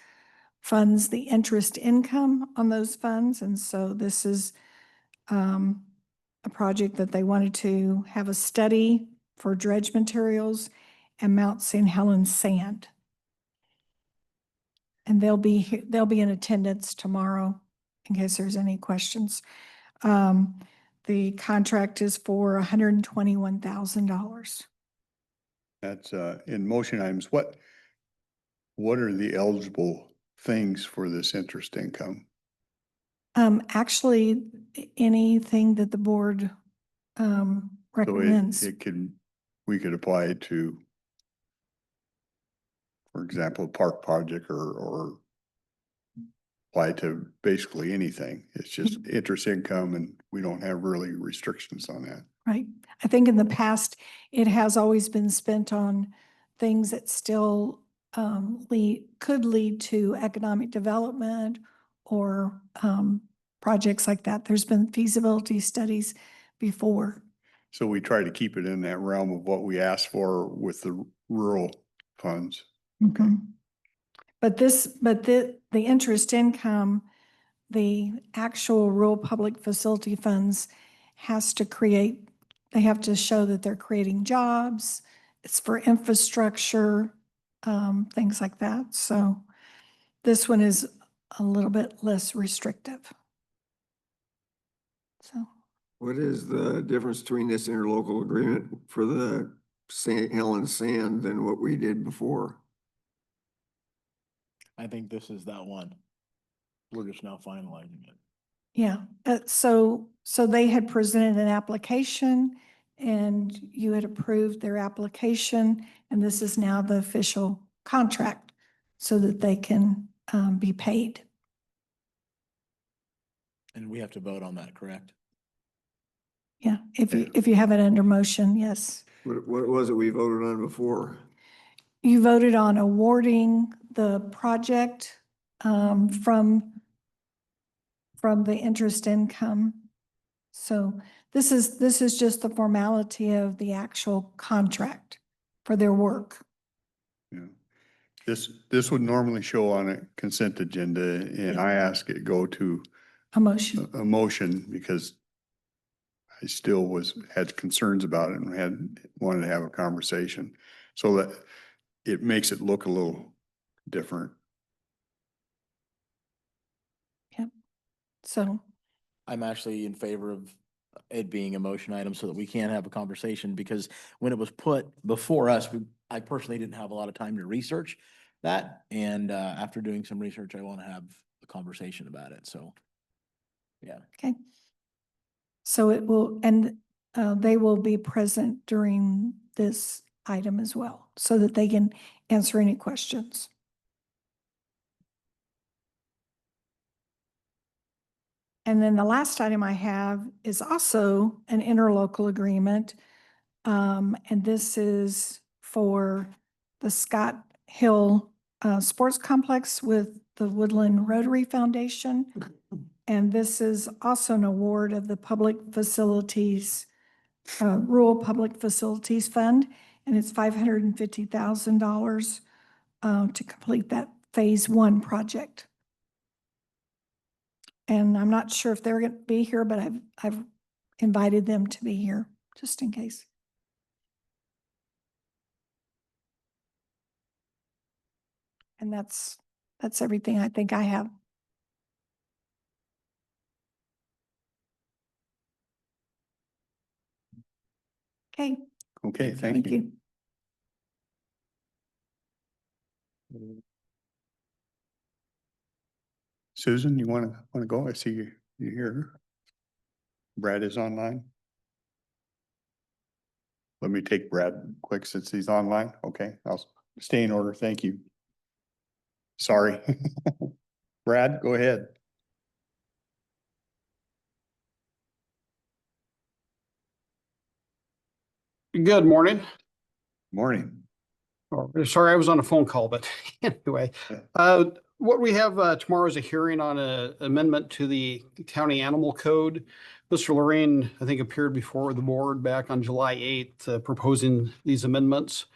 funds, the interest income on those funds. And so this is a project that they wanted to have a study for dredge materials and Mount St. Helens sand. And they'll be in attendance tomorrow in case there's any questions. The contract is for $121,000. That's in motion items. What are the eligible things for this interest income? Actually, anything that the board So recommends. we could apply it to, for example, a park project or apply to basically anything. It's just interest income and we don't have really restrictions on that. Right. I think in the past, it has always been spent on things that still could lead to economic development or projects like that. There's been feasibility studies before. So we try to keep it in that realm of what we asked for with the rural funds. Okay. But the interest income the actual rural public facility funds has to create, they have to show that they're creating jobs. It's for infrastructure, things like that. So this one is a little bit less restrictive. So What is the difference between this interlocal agreement for the St. Helens Sand than what we did before? I think this is that one. We're just now finalizing it. yeah, so they had presented an application and you had approved their application, and this is now the official contract so that they can be paid. And we have to vote on that, correct? Yeah, if you have it under motion, yes. What was it we voted on before? You voted on awarding the project from the interest income. So this is just the formality of the actual contract for their work. Yeah. This would normally show on a consent agenda, and I ask it go to A motion. a motion because I still had concerns about it and wanted to have a conversation. So that it makes it look a little different. So, I'm actually in favor of it being a motion item so that we can have a conversation, because when it was put before us, I personally didn't have a lot of time to research that. And after doing some research, I want to have a conversation about it. So, yeah. okay. So it will, and they will be present during this item as well, so that they can answer any questions. And then the last item I have is also an interlocal agreement. And this is for the Scott Hill Sports Complex with the Woodland Rotary Foundation. And this is also an award of the Public Facilities, Rural Public Facilities Fund. And it's $550,000 to complete that Phase 1 project. And I'm not sure if they're going to be here, but I've invited them to be here just in case. And that's everything I think I have. Okay, Okay, thank you. Susan, you want to go? I see you here. Brad is online. Let me take Brad quick since he's online. Okay, I'll stay in order. Thank you. Sorry. Brad, go ahead. Good morning. Morning. Oh, sorry, I was on a phone call, but anyway, what we have tomorrow is a hearing on an amendment to the county animal code. Mr. Lorraine, I think, appeared before the board back on July 8th, proposing these amendments.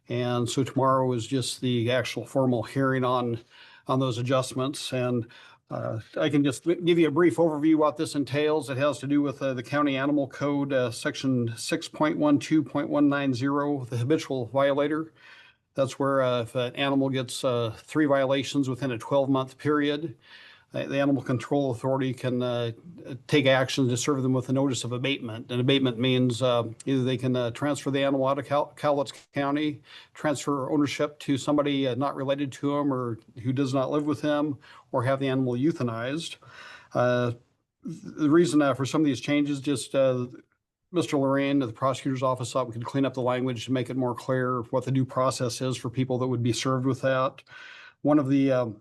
And so tomorrow is just the actual formal hearing on those adjustments. And I can just give you a brief overview what this entails. It has to do with the county animal code, section 6.12.190, the habitual violator. That's where if an animal gets 3 violations within a 12-month period, the Animal Control Authority can take action to serve them with a notice of abatement. And abatement means either they can transfer the animal out of Cowlitz County, transfer ownership to somebody not related to them or who does not live with them, or have the animal euthanized. The reason for some of these changes, just Mr. Lorraine, the prosecutor's office, thought we could clean up the language to make it more clear what the due process is for people that would be served with that. One of the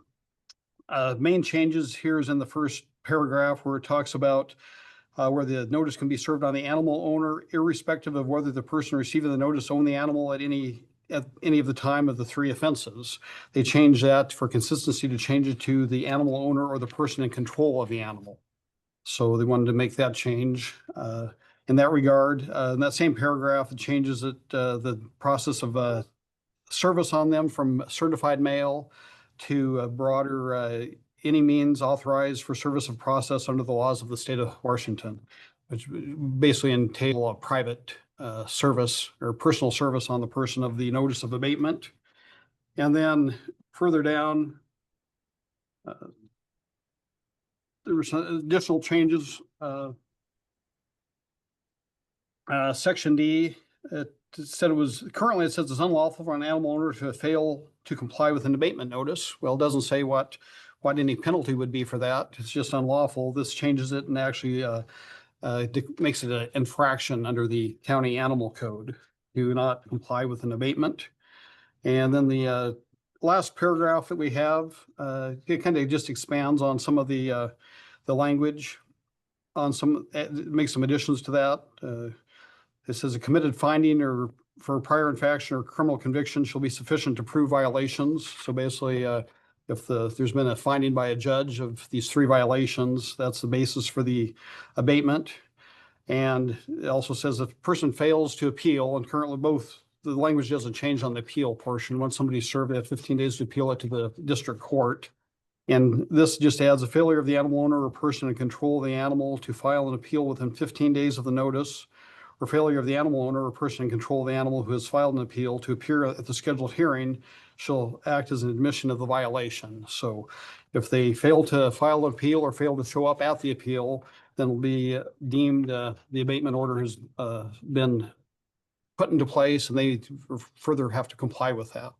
main changes here is in the first paragraph where it talks about where the notice can be served on the animal owner, irrespective of whether the person receiving the notice owned the animal at any of the time of the 3 offenses. They changed that for consistency to change it to the animal owner or the person in control of the animal. So they wanted to make that change in that regard. In that same paragraph, it changes it, the process of service on them from certified mail to a broader any means authorized for service of process under the laws of the state of Washington, which basically entail a private service or personal service on the person of the notice of abatement. And then further down, there were some additional changes. Section D, it said currently it says it's unlawful for an animal owner to fail to comply with an abatement notice. Well, it doesn't say what any penalty would be for that. It's just unlawful. This changes it and actually makes it an infraction under the county animal code to not comply with an abatement. And then the last paragraph that we have, it kind of just expands on some of the language on some, makes some additions to that. It says a committed finding or for prior infraction or criminal conviction shall be sufficient to prove violations. So basically, if there's been a finding by a judge of these 3 violations, that's the basis for the abatement. And it also says if a person fails to appeal, and currently the language doesn't change on the appeal portion. Once somebody's served, they have 15 days to appeal it to the district court. And this just adds a failure of the animal owner or person in control of the animal to file an appeal within 15 days of the notice, or failure of the animal owner or person in control of the animal who has filed an appeal to appear at the scheduled hearing shall act as an admission of the violation. So if they fail to file an appeal or fail to show up at the appeal, then it'll be deemed the abatement order has been put into place and they further have to comply with that.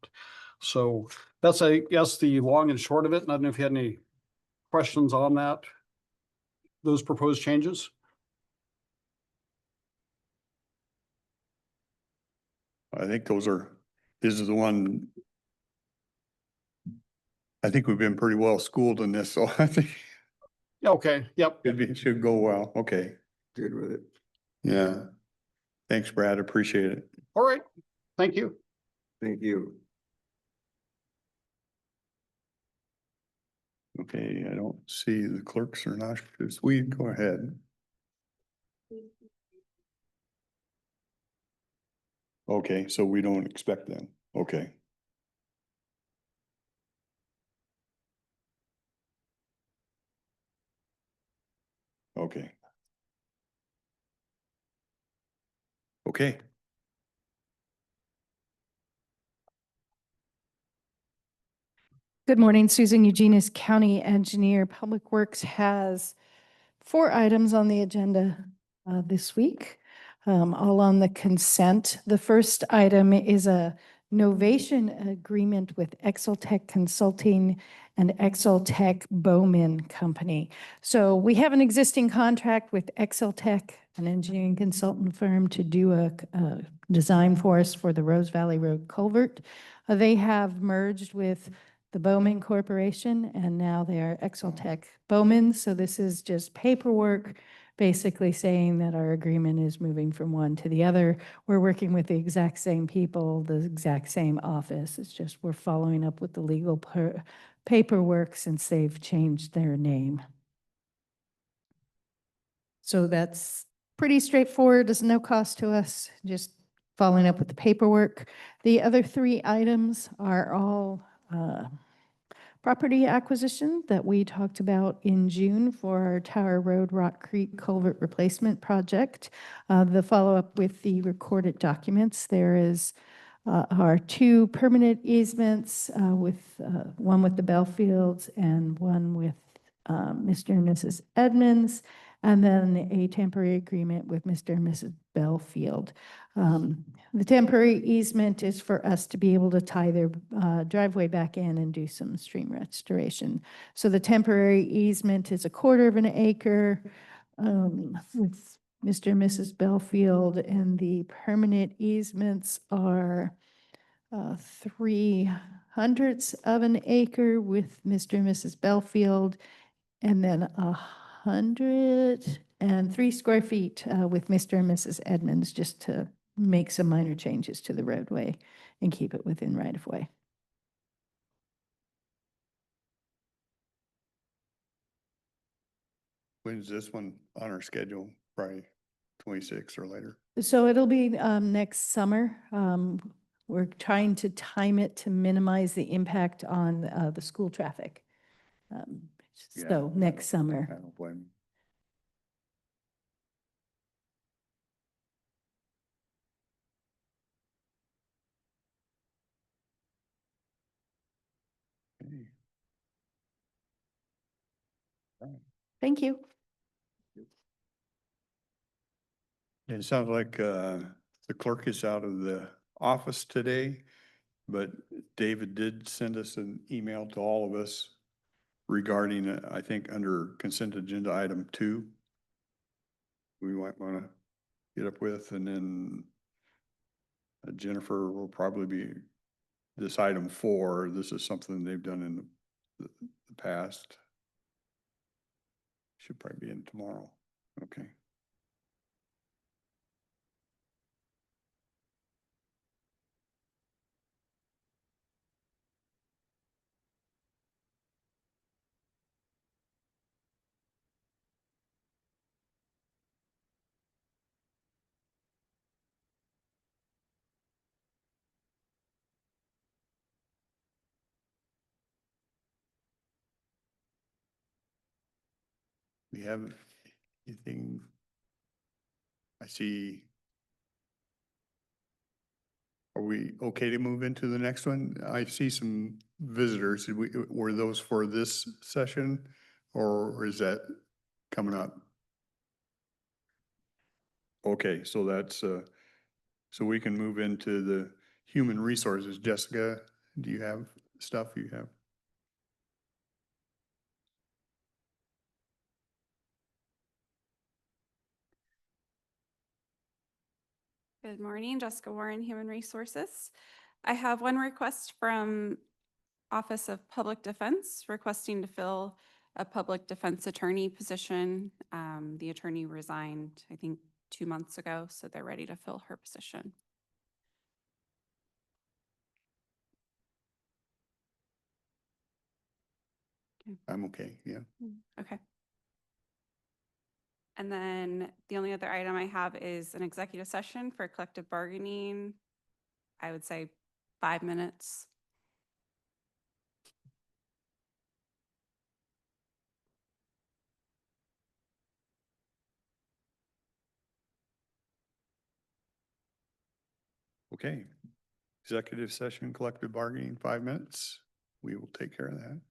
So that's, I guess, the long and short of it. And I don't know if you had any questions on that, those proposed changes. I think this is the one. I think we've been pretty well schooled in this, so I think Okay, yep. it should go well. Okay. Good with it. Yeah. Thanks, Brad. Appreciate it. All right, thank you. Thank you. Okay, I don't see the clerks or not. We go ahead. Okay, so we don't expect them. Okay. Okay. Okay. Good morning, Susan Eugenius, County Engineer. Public Works has 4 items on the agenda this week, all on the consent. The first item is a novation agreement with Exeltech Consulting and Exeltech Bowman Company. So we have an existing contract with Exeltech, an engineering consultant firm, to do a design for us for the Rose Valley Road culvert. They have merged with the Bowman Corporation, and now they are Exeltech Bowman. So this is just paperwork, basically saying that our agreement is moving from one to the other. We're working with the exact same people, the exact same office. It's just we're following up with the legal paperwork since they've changed their name. So that's pretty straightforward. It's no cost to us, just following up with the paperwork. The other 3 items are all property acquisition that we talked about in June for our Tower Road Rock Creek Culvert Replacement Project. The follow-up with the recorded documents, there is our 2 permanent easements with one with the Belfields and one with Mr. and Mrs. Edmonds, and then a temporary agreement with Mr. and Mrs. Belfield. The temporary easement is for us to be able to tie their driveway back in and do some stream restoration. So the temporary easement is 1/4 of an acre with Mr. and Mrs. Belfield, and the permanent easements are 3/100 of an acre with Mr. and Mrs. Belfield, and then 103 square feet with Mr. and Mrs. Edmonds, just to make some minor changes to the roadway and keep it within right of way. When's this one on our schedule? Probably 26 or later. So it'll be next summer. We're trying to time it to minimize the impact on the school traffic. Um, Yeah. So next summer. I don't blame 'em. Okay. Thank you. It sounds like the clerk is out of the office today, but David did send us an email to all of us regarding, I think, under consent agenda item 2. We might want to get up with, and then Jennifer will probably be this item 4. This is something they've done in the past. Should probably be in tomorrow. Okay. We have anything? I see. Are we okay to move into the next one? I see some visitors. Were those for this session or is that coming up? Okay, so that's, so we can move into the human resources. Jessica, do you have stuff you have? Good morning, Jessica Warren, Human Resources. I have one request from Office of Public Defense requesting to fill a public defense attorney position. The attorney resigned, I think, 2 months ago, so they're ready to fill her position. I'm okay, yeah. Okay. And then the only other item I have is an executive session for collective bargaining. I would say 5 minutes. Okay. Executive session, collective bargaining, 5 minutes. We will take care of that.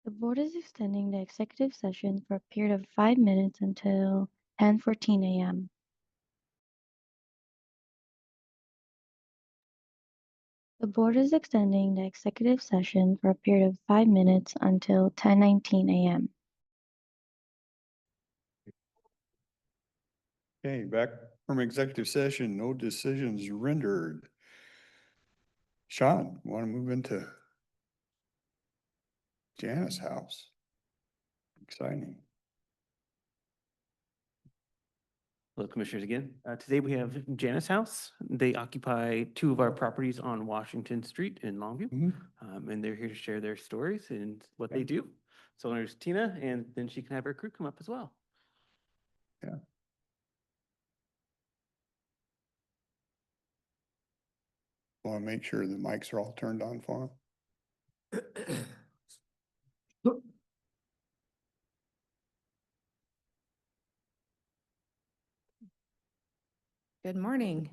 The board is extending the executive session for a period of 5 minutes until 10:14 a.m. The board is extending the executive session for a period of 5 minutes until 10:19 a.m. Okay, back from executive session, no decisions rendered. Sean, want to move into Janice house? Exciting. Hello, Commissioners again. Today we have Janice House. They occupy 2 of our properties on Washington Street in Longview. And they're here to share their stories and what they do. So there's Tina, and then she can have her crew come up as well. Yeah. Want to make sure the mics are all turned on for them? Good morning.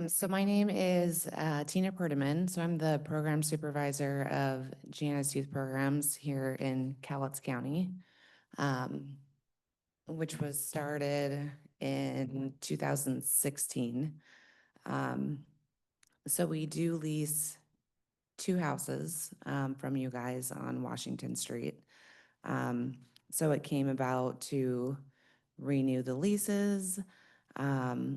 So my name is Tina Perdaman. So I'm the program supervisor of Janice Youth Programs here in Cowlitz County, which was started in 2016. So we do lease 2 houses from you guys on Washington Street. So it came about to renew the leases,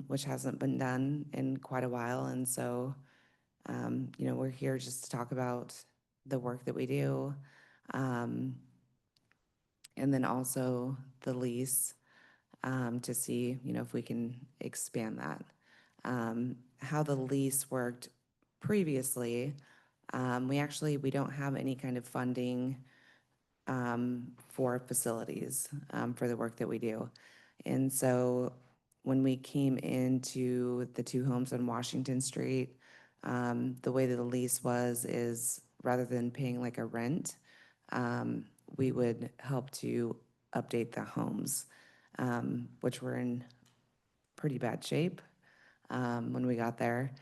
which hasn't been done in quite a while. And so, we're here just to talk about the work that we do. And then also the lease, to see, if we can expand that. How the lease worked previously, we don't have any kind of funding for facilities, for the work that we do. And so when we came into the two homes on Washington Street, the way that the lease was is rather than paying like a rent, we would help to update the homes, which were in pretty bad shape when we got there.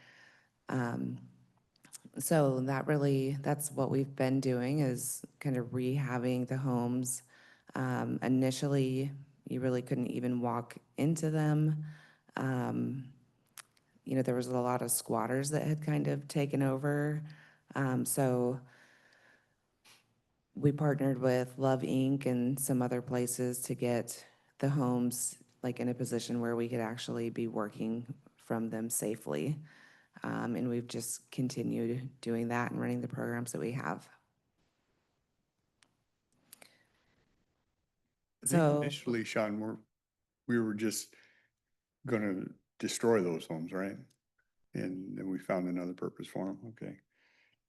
So that's what we've been doing, is kind of rehabbing the homes. Initially, you really couldn't even walk into them. There was a lot of squatters that had kind of taken over. So we partnered with Love Inc. and some other places to get the homes like in a position where we could actually be working from them safely. And we've just continued doing that and running the programs that we have. I think So initially, Sean, we were just gonna destroy those homes, right? And then we found another purpose for them, okay.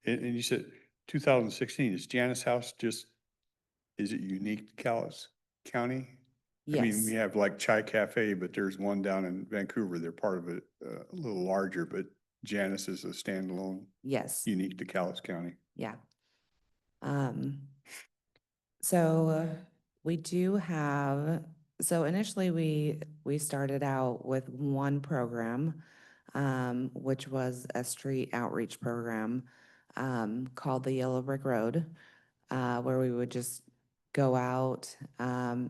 And you said 2016, is Janus House is it unique to Calais County? I mean, yes, we have like Chai Cafe, but there's one down in Vancouver. They're part of it, a little larger, but Janus is a standalone, yes, unique to Calais County. yeah. So we do have, so initially we started out with one program, which was a street outreach program called the Yellow Brick Road, where we would just go out,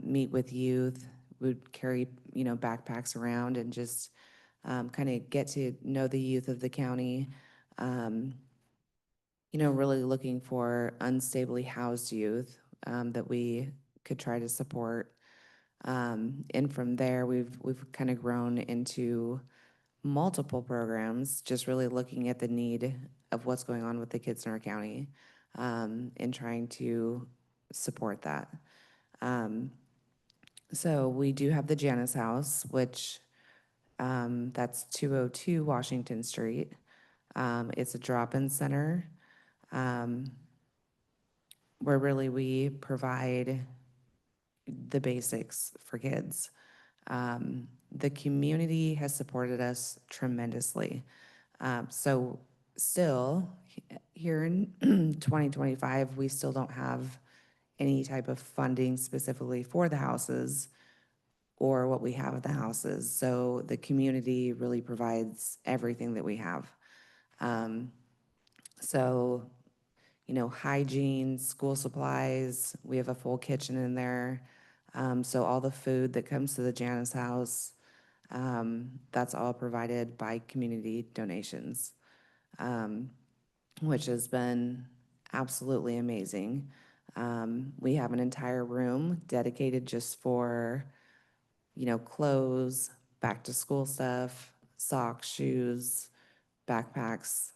meet with youth, would carry, backpacks around and just kind of get to know the youth of the county. Really looking for unstably housed youth that we could try to support. And from there, we've kind of grown into multiple programs, just really looking at the need of what's going on with the kids in our county and trying to support that. So we do have the Janus House, which that's 202 Washington Street. It's a drop-in center where really we provide the basics for kids. The community has supported us tremendously. So still, here in 2025, we still don't have any type of funding specifically for the houses or what we have at the houses. So the community really provides everything that we have. So hygiene, school supplies, we have a full kitchen in there. So all the food that comes to the Janus House, that's all provided by community donations, which has been absolutely amazing. We have an entire room dedicated just for, clothes, back to school stuff, socks, shoes, backpacks.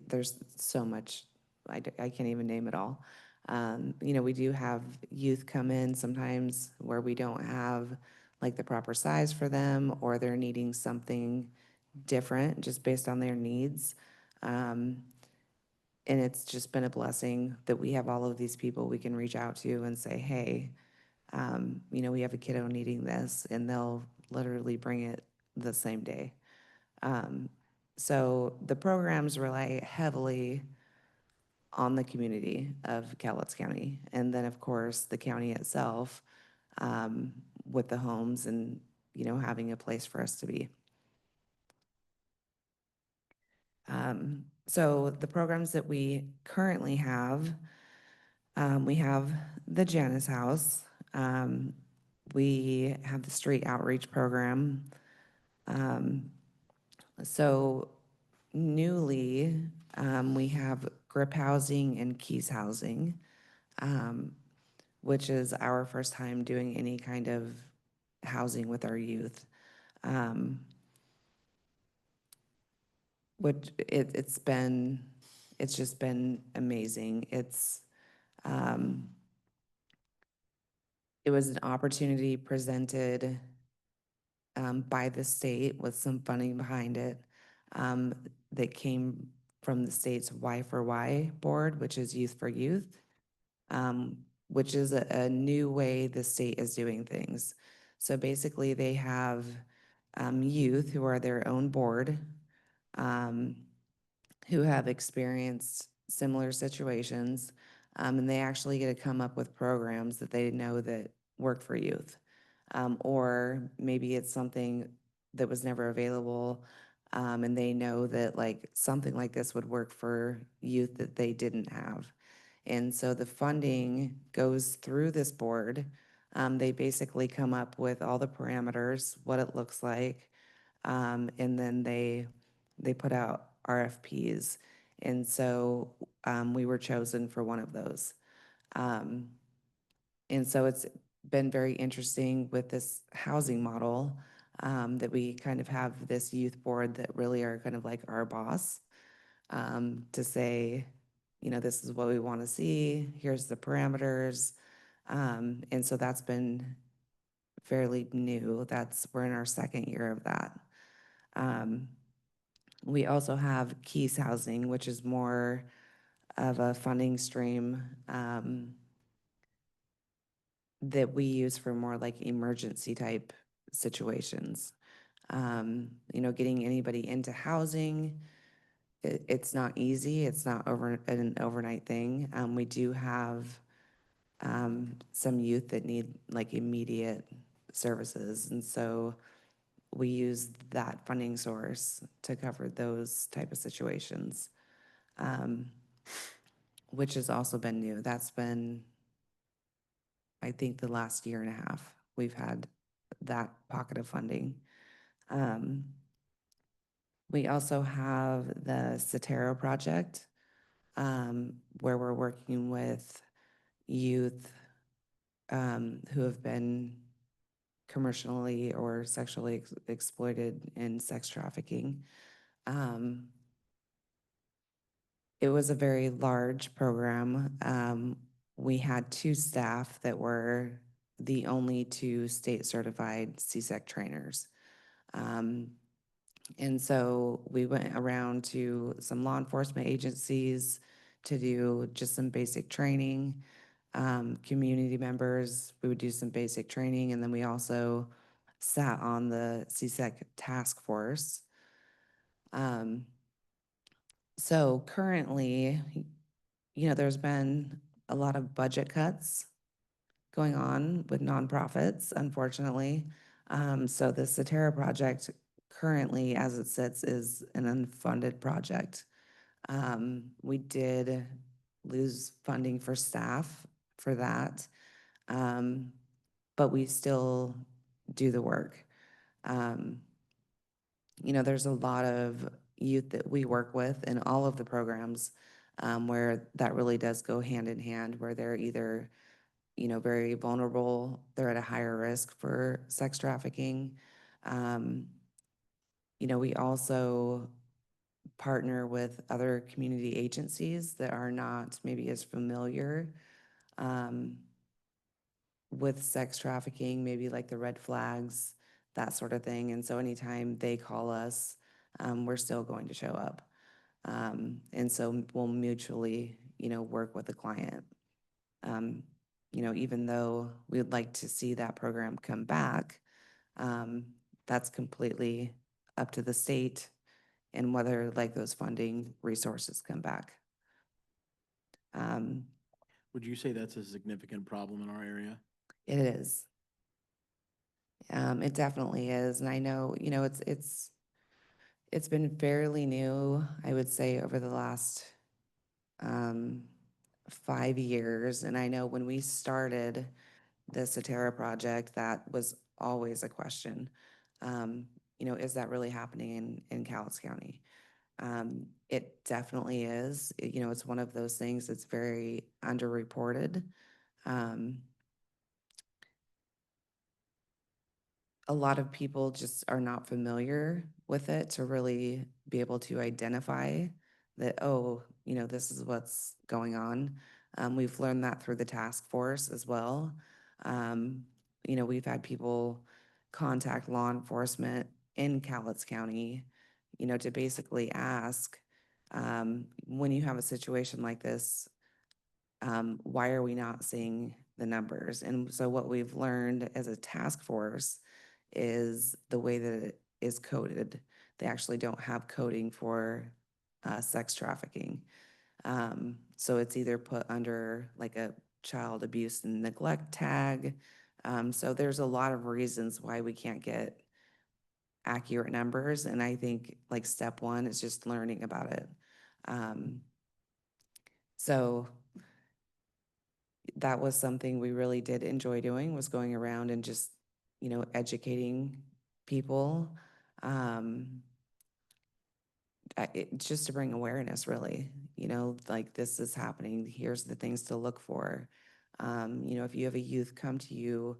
There's so much, I can't even name it all. We do have youth come in sometimes where we don't have like the proper size for them, or they're needing something different just based on their needs. And it's just been a blessing that we have all of these people we can reach out to and say, hey, we have a kiddo needing this, and they'll literally bring it the same day. So the programs rely heavily on the community of Cowlitz County. And then, of course, the county itself with the homes and, having a place for us to be. So the programs that we currently have, we have the Janus House. We have the street outreach program. So newly, we have Grip Housing and Keys Housing, which is our first time doing any kind of housing with our youth. Which it's just been amazing. It was an opportunity presented by the state with some funding behind it that came from the state's Y4Y board, which is Youth for Youth, which is a new way the state is doing things. So basically, they have youth who are their own board, um, who have experienced similar situations, and they actually get to come up with programs that they know that work for youth. Or maybe it's something that was never available, and they know that like something like this would work for youth that they didn't have. And so the funding goes through this board. They basically come up with all the parameters, what it looks like, and then they put out RFPs. And so we were chosen for one of those. And so it's been very interesting with this housing model, that we kind of have this youth board that really are kind of like our boss, to say, you know, this is what we want to see, here's the parameters. And so that's been fairly new. We're in our second year of that. We also have Keys Housing, which is more of a funding stream, that we use for more like emergency type situations. You know, getting anybody into housing, it's not easy. It's not an overnight thing. We do have some youth that need like immediate services. And so we use that funding source to cover those type of situations, which has also been new. That's been, I think, the last year and a half, we've had that pocket of funding. We also have the Sotero project, where we're working with youth who have been commercially or sexually exploited in sex trafficking. It was a very large program. We had 2 staff that were the only 2 state certified CSEC trainers. And so we went around to some law enforcement agencies to do just some basic training. Community members, we would do some basic training, and then we also sat on the CSEC task force. So currently, you know, there's been a lot of budget cuts going on with nonprofits, unfortunately. So the Sotero project currently, as it sits, is an unfunded project. We did lose funding for staff for that, but we still do the work. You know, there's a lot of youth that we work with in all of the programs, where that really does go hand in hand, where they're either, you know, very vulnerable, they're at a higher risk for sex trafficking. You know, we also partner with other community agencies that are not maybe as familiar with sex trafficking, maybe like the Red Flags, that sort of thing. And so anytime they call us, we're still going to show up. And so we'll mutually, you know, work with the client. You know, even though we'd like to see that program come back, that's completely up to the state and whether like those funding resources come back. Would you say that's a significant problem in our area? It is. It definitely is. And I know, you know, it's been fairly new, I would say, over the last 5 years. And I know when we started the Sotero project, that was always a question. You know, is that really happening in Cowlitz County? It definitely is. You know, it's one of those things that's very underreported. A lot of people just are not familiar with it to really be able to identify that, oh, you know, this is what's going on. We've learned that through the task force as well. You know, we've had people contact law enforcement in Cowlitz County, you know, to basically ask, when you have a situation like this, why are we not seeing the numbers. And so what we've learned as a task force is the way that it is coded. They actually don't have coding for sex trafficking. So it's either put under like a child abuse and neglect tag. So there's a lot of reasons why we can't get accurate numbers. And I think like step one is just learning about it. So that was something we really did enjoy doing, was going around and just, you know, educating people. Just to bring awareness, really, you know, like this is happening. Here's the things to look for. You know, if you have a youth come to you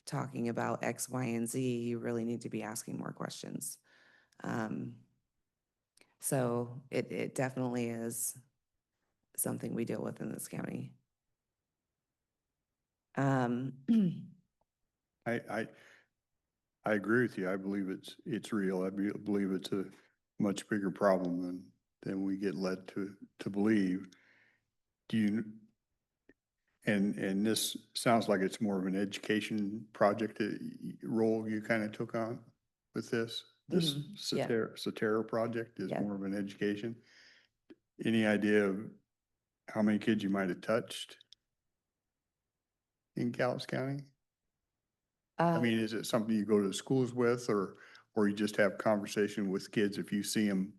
talking about X, Y, and Z, you really need to be asking more questions. So it definitely is something we deal with in this county. I agree with you. I believe it's real. Believe it's a much bigger problem than we get led to believe. Do you, and this sounds like it's more of an education project role you kind of took on with this? This Yeah. Satara project is Yeah. more of an education. Any idea of how many kids you might have touched in Cowlitz County? I mean, is it something you go to schools with, or you just have conversation with kids if you see them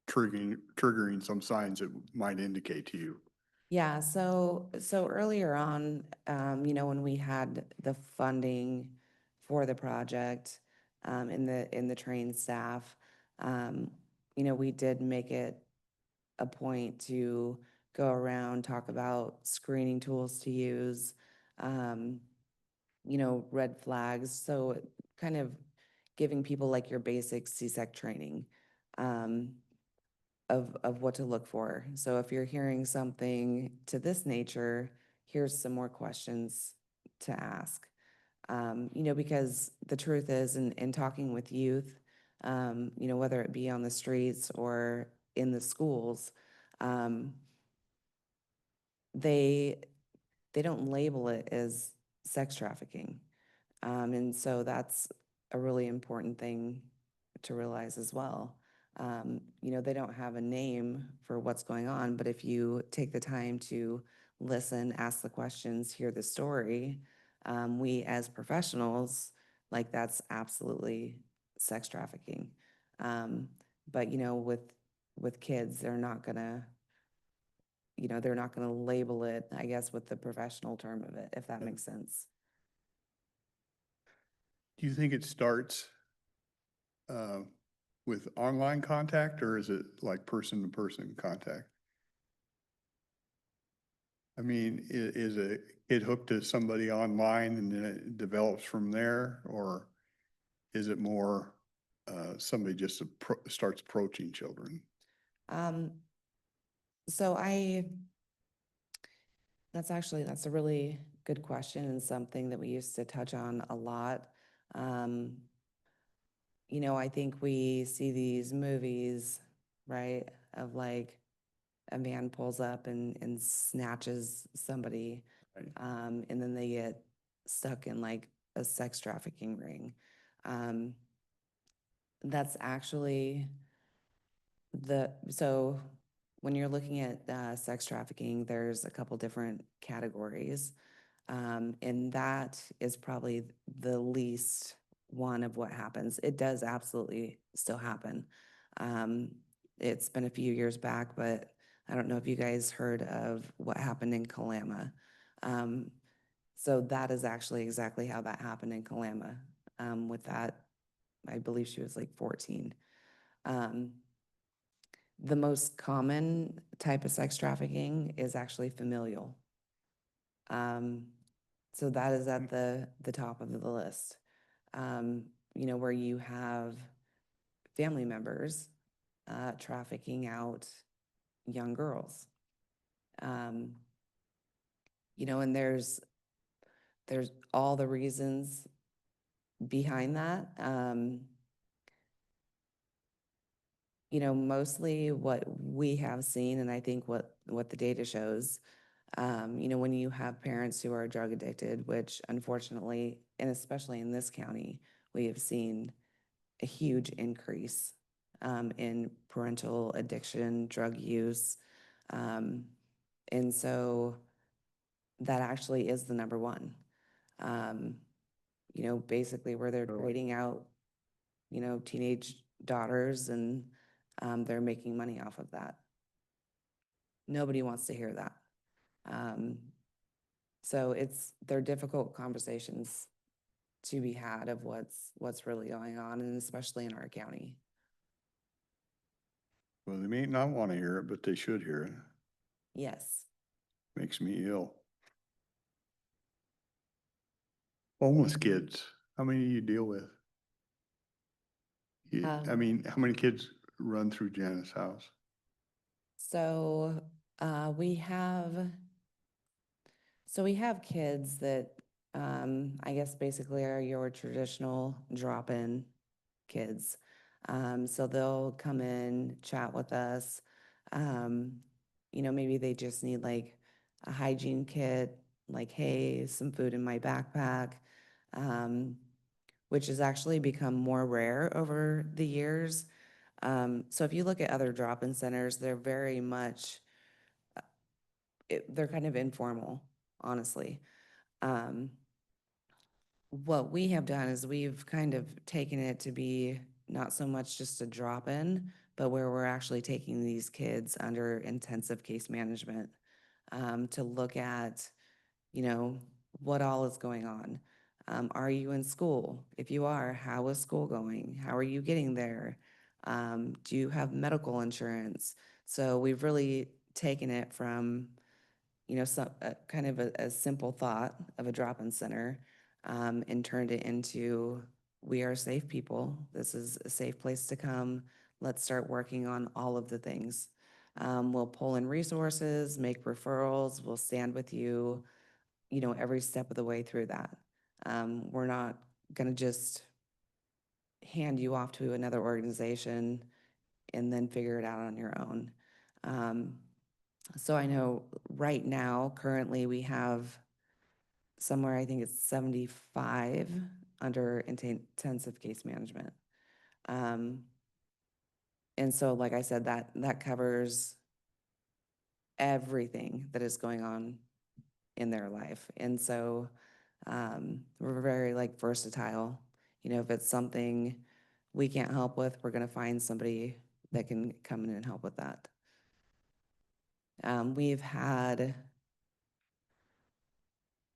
triggering some signs that might indicate to you? Yeah, so earlier on, you know, when we had the funding for the project, in the trained staff, you know, we did make it a point to go around, talk about screening tools to use, you know, red flags. So kind of giving people like your basic CSEC training, of what to look for. So if you're hearing something to this nature, here's some more questions to ask. You know, because the truth is, in talking with youth, you know, whether it be on the streets or in the schools, they don't label it as sex trafficking. And so that's a really important thing to realize as well. You know, they don't have a name for what's going on, but if you take the time to listen, ask the questions, hear the story, we as professionals, like that's absolutely sex trafficking. But you know, with kids, they're not gonna, you know, they're not gonna label it, I guess, with the professional term of it, if that makes sense. Do you think it starts with online contact, or is it like person-to-person contact? I mean, is a kid hooked to somebody online and then it develops from there, or is it more somebody just starts approaching children? So that's a really good question and something that we used to touch on a lot. You know, I think we see these movies, right, of like a man pulls up and snatches somebody, Right. and then they get stuck in like a sex trafficking ring. That's actually so when you're looking at sex trafficking, there's a couple different categories. And that is probably the least one of what happens. It does absolutely still happen. It's been a few years back, but I don't know if you guys heard of what happened in Kalama. So that is actually exactly how that happened in Kalama. With that, I believe she was like 14. The most common type of sex trafficking is actually familial. So that is at the top of the list. You know, where you have family members trafficking out young girls. You know, and there's all the reasons behind that. You know, mostly what we have seen, and I think what the data shows, You know, when you have parents who are drug addicted, which unfortunately, and especially in this county, we have seen a huge increase in parental addiction, drug use. And so that actually is the number one. You know, basically where they're Really? trading out, you know, teenage daughters and they're making money off of that. Nobody wants to hear that. So they're difficult conversations to be had of what's really going on, and especially in our county. Well, they may not want to hear it, but they should hear it. Yes. Makes me ill. Homeless kids, how many do you deal with? I mean, how many kids run through Janice house? So we have kids that I guess basically are your traditional drop-in kids. So they'll come in, chat with us. You know, maybe they just need like a hygiene kit, like, hey, some food in my backpack, which has actually become more rare over the years. So if you look at other drop-in centers, they're very much, they're kind of informal, honestly. What we have done is we've kind of taken it to be not so much just a drop-in, but where we're actually taking these kids under intensive case management to look at, you know, what all is going on. Are you in school? If you are, how is school going? How are you getting there? Do you have medical insurance? So we've really taken it from, you know, some kind of a simple thought of a drop-in center and turned it into, we are safe people. This is a safe place to come. Let's start working on all of the things. We'll pull in resources, make referrals, we'll stand with you, you know, every step of the way through that. We're not gonna just hand you off to another organization and then figure it out on your own. So I know right now, currently, we have somewhere, I think it's 75 under intensive case management. And so, like I said, that covers everything that is going on in their life. And so we're very like versatile. You know, if it's something we can't help with, we're gonna find somebody that can come in and help with that. We've had,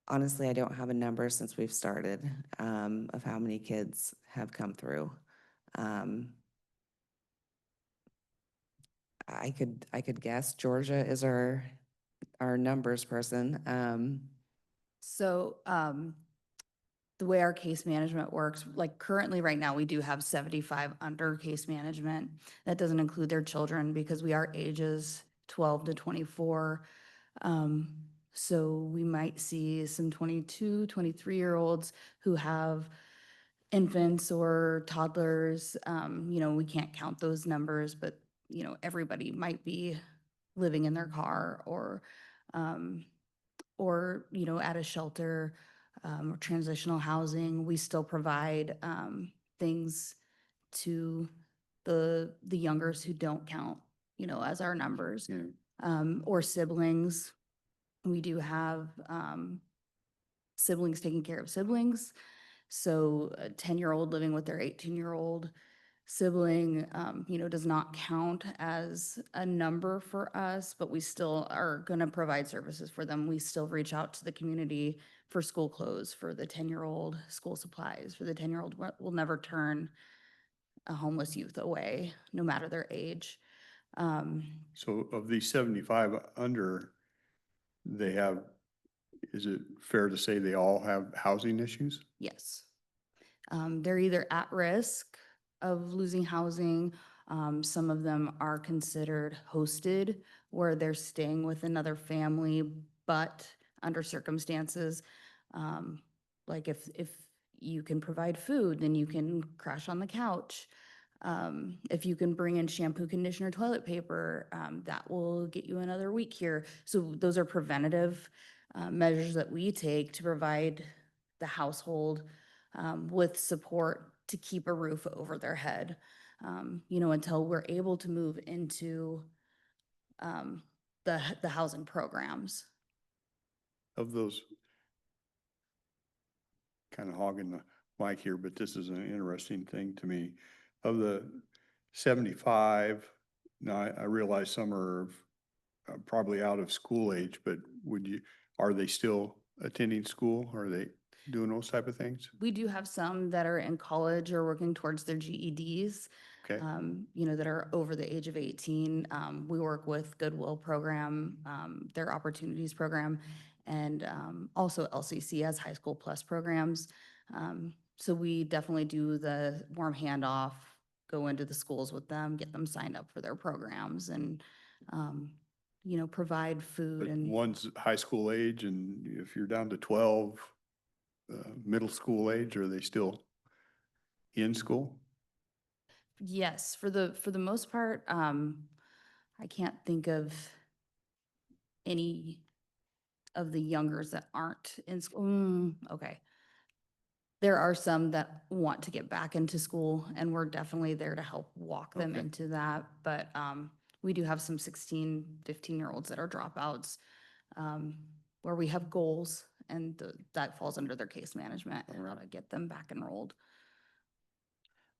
honestly, I don't have a number since we've started of how many kids have come through. I could guess. Georgia is our numbers person. So the way our case management works, like currently right now, we do have 75 under case management. That doesn't include their children because we are ages 12 to 24. So we might see some 22, 23-year-olds who have infants or toddlers. You know, we can't count those numbers, but you know, everybody might be living in their car or you know, at a shelter or transitional housing. We still provide things to the youngers who don't count, you know, as our numbers. Or siblings. We do have siblings taking care of siblings. So a 10-year-old living with their 18-year-old sibling, you know, does not count as a number for us, but we still are going to provide services for them. We still reach out to the community for school clothes, for the 10-year-old, school supplies, for the 10-year-old. We'll never turn a homeless youth away, no matter their age. So of these 75 under, they have, is it fair to say they all have housing issues? Yes. They're either at risk of losing housing. Some of them are considered hosted, where they're staying with another family, but under circumstances, like if you can provide food, then you can crash on the couch. If you can bring in shampoo, conditioner, toilet paper, that will get you another week here. So those are preventative measures that we take to provide the household with support to keep a roof over their head, until we're able to move into the housing programs. Of those, kind of hogging the mic here, but this is an interesting thing to me. Of the 75, now I realize some are probably out of school age, but are they still attending school? Are they doing those type of things? We do have some that are in college or working towards their GEDs. Okay. That are over the age of 18. We work with Goodwill program, their opportunities program, and also LCC has High School Plus programs. So we definitely do the warm handoff, go into the schools with them, get them signed up for their programs, and provide food But and. one's high school age, and if you're down to 12, middle school age, are they still in school? Yes, for the most part, I can't think of any of the youngers that aren't in school. Okay. There are some that want to get back into school, and we're definitely there to help walk them Okay. into that. But we do have some 16, 15-year-olds that are dropouts, where we have goals, and that falls under their case management and how to get them back enrolled.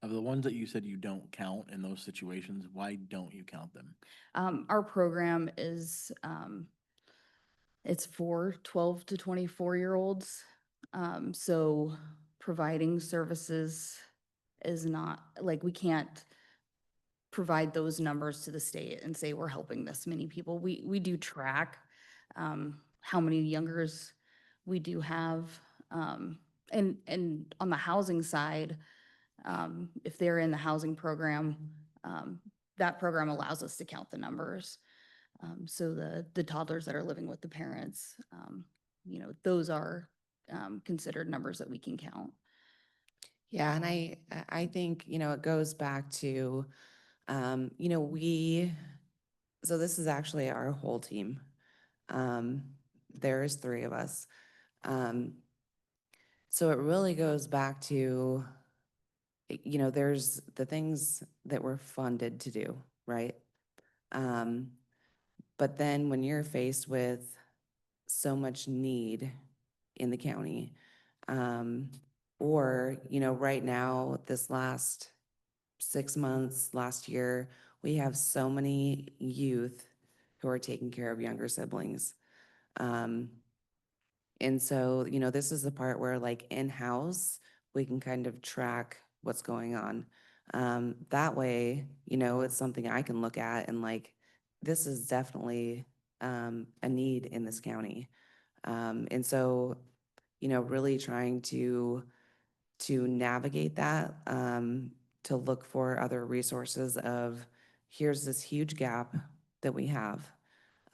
Of the ones that you said you don't count in those situations, why don't you count them? Our program is, it's for 12 to 24-year-olds. So providing services is not, like, we can't provide those numbers to the state and say we're helping this many people. We do track how many youngers we do have. And on the housing side, if they're in the housing program, that program allows us to count the numbers. So the toddlers that are living with the parents, those are considered numbers that we can count. Yeah, and I think, it goes back to, so this is actually our whole team. There's 3 of us. So it really goes back to, there's the things that we're funded to do, right? But then when you're faced with so much need in the county, or, right now, this last 6 months, last year, we have so many youth who are taking care of younger siblings. And so, this is the part where, like, in-house, we can kind of track what's going on. That way, it's something I can look at and, like, this is definitely a need in this county. And so, really trying to navigate that, to look for other resources of, here's this huge gap that we have.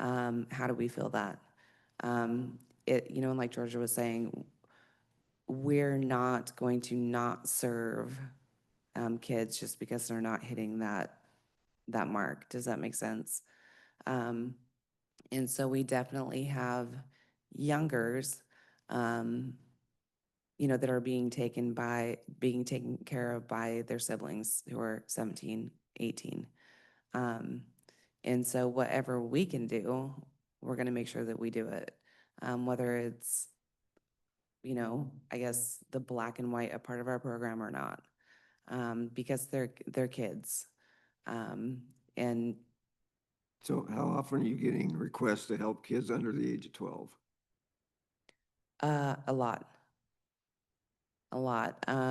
How do we fill that? And like Georgia was saying, we're not going to not serve kids just because they're not hitting that mark. Does that make sense? And so we definitely have youngers, that are being taken care of by their siblings who are 17, 18. And so whatever we can do, we're going to make sure that we do it. Whether it's, I guess the black and white a part of our program or not, because they're kids. And So how often are you getting requests to help kids under the age of 12? a lot.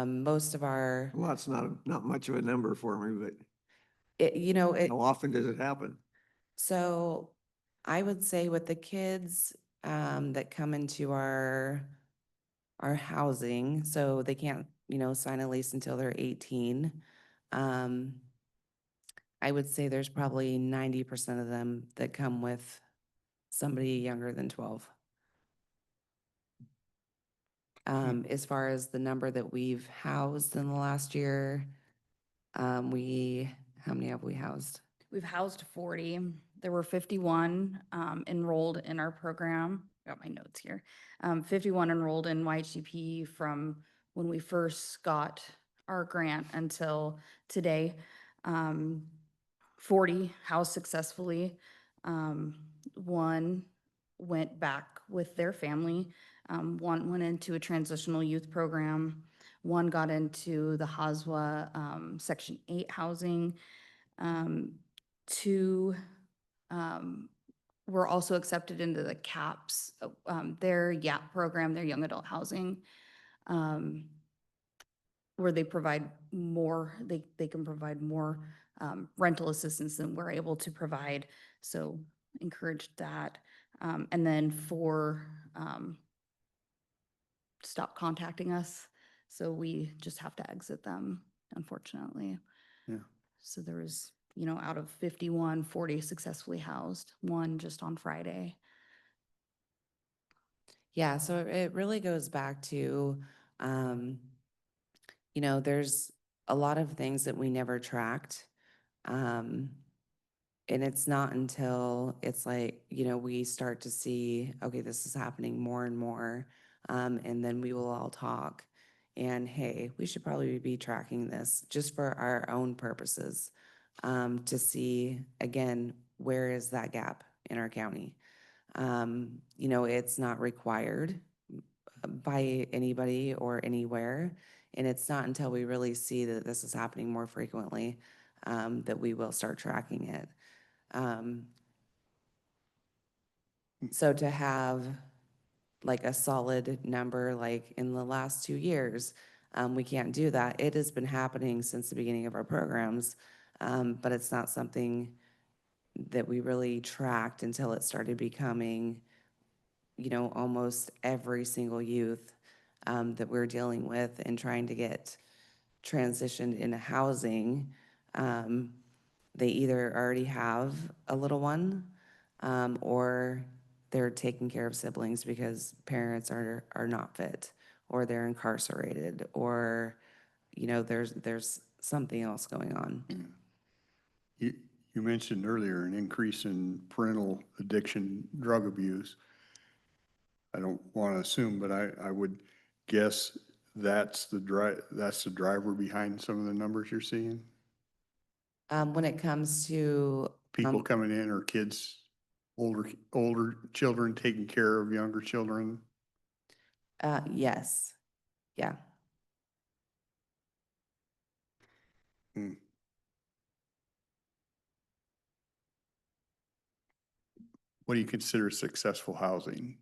Most of our, Well, that's not much of a number for me, but it, how often does it happen? so I would say with the kids that come into our housing, so they can't, sign a lease until they're 18. I would say there's probably 90% of them that come with somebody younger than 12. As far as the number that we've housed in the last year, How many have we housed? We've housed 40. There were 51 enrolled in our program. Got my notes here. 51 enrolled in YHCP from when we first got our grant until today. 40 housed successfully. One went back with their family. One went into a transitional youth program. One got into the Haswa Section 8 housing. Two were also accepted into the CAPS, their YAP program, their young adult housing, where they provide more, they can provide more rental assistance than we're able to provide. So encouraged that. And then 4 stop contacting us. So we just have to exit them, unfortunately. Yeah. So there was, you know, out of 51, 40 successfully housed, 1 just on Friday. Yeah, so it really goes back to, you know, there's a lot of things that we never tracked. And it's not until it's like, you know, we start to see, okay, this is happening more and more. And then we will all talk and, hey, we should probably be tracking this just for our own purposes, to see, again, where is that gap in our county? You know, it's not required by anybody or anywhere. And it's not until we really see that this is happening more frequently, that we will start tracking it. So to have like a solid number, like in the last 2 years, we can't do that. It has been happening since the beginning of our programs, but it's not something that we really tracked until it started becoming, you know, almost every single youth that we're dealing with and trying to get transitioned into housing. They either already have a little one, or they're taking care of siblings because parents are not fit, or they're incarcerated, or, you know, there's something else going on. You mentioned earlier an increase in parental addiction, drug abuse. I don't want to assume, but I would guess that's the driver behind some of the numbers you're seeing? When it comes to People coming in or kids, older children taking care of younger children? yes, yeah. Hmm. What do you consider successful housing?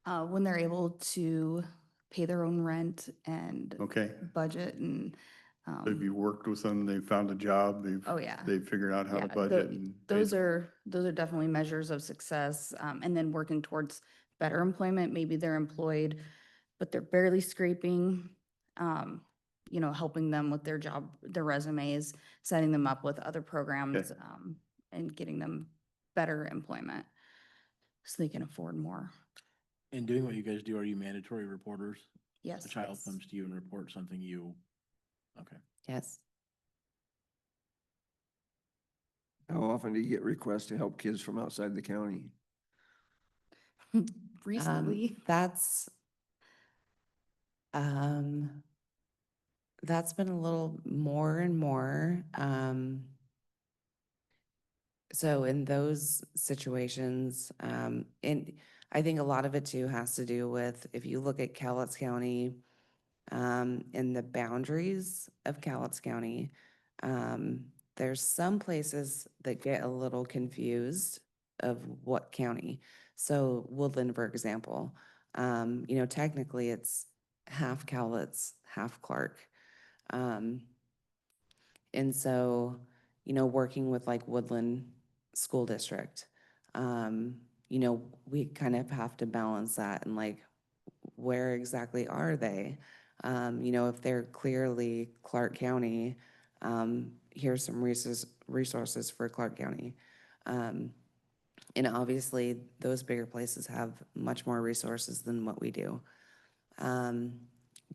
When they're able to pay their own rent and Okay. budget and. So have you worked with them? They found a job? Oh, yeah. They've figured out how to Yeah, budget and pay those are definitely measures of success. And then working towards better employment. Maybe they're employed, but they're barely scraping. You know, helping them with their job, their resumes, setting them up with other programs, and getting them better employment so they can afford more. In doing what you guys do, are you mandatory reporters? Yes. A child comes to you and reports something okay. Yes. How often do you get requests to help kids from outside the county? Recently. That's been a little more and more. So in those situations, and I think a lot of it too has to do with, if you look at Cowlitz County, in the boundaries of Cowlitz County, there's some places that get a little confused of what county. So Woodland, for example, you know, technically it's half Cowlitz, half Clark. And so, you know, working with like Woodland School District, you know, we kind of have to balance that and like, where exactly are they? You know, if they're clearly Clark County, here's some resources for Clark County. And obviously, those bigger places have much more resources than what we do.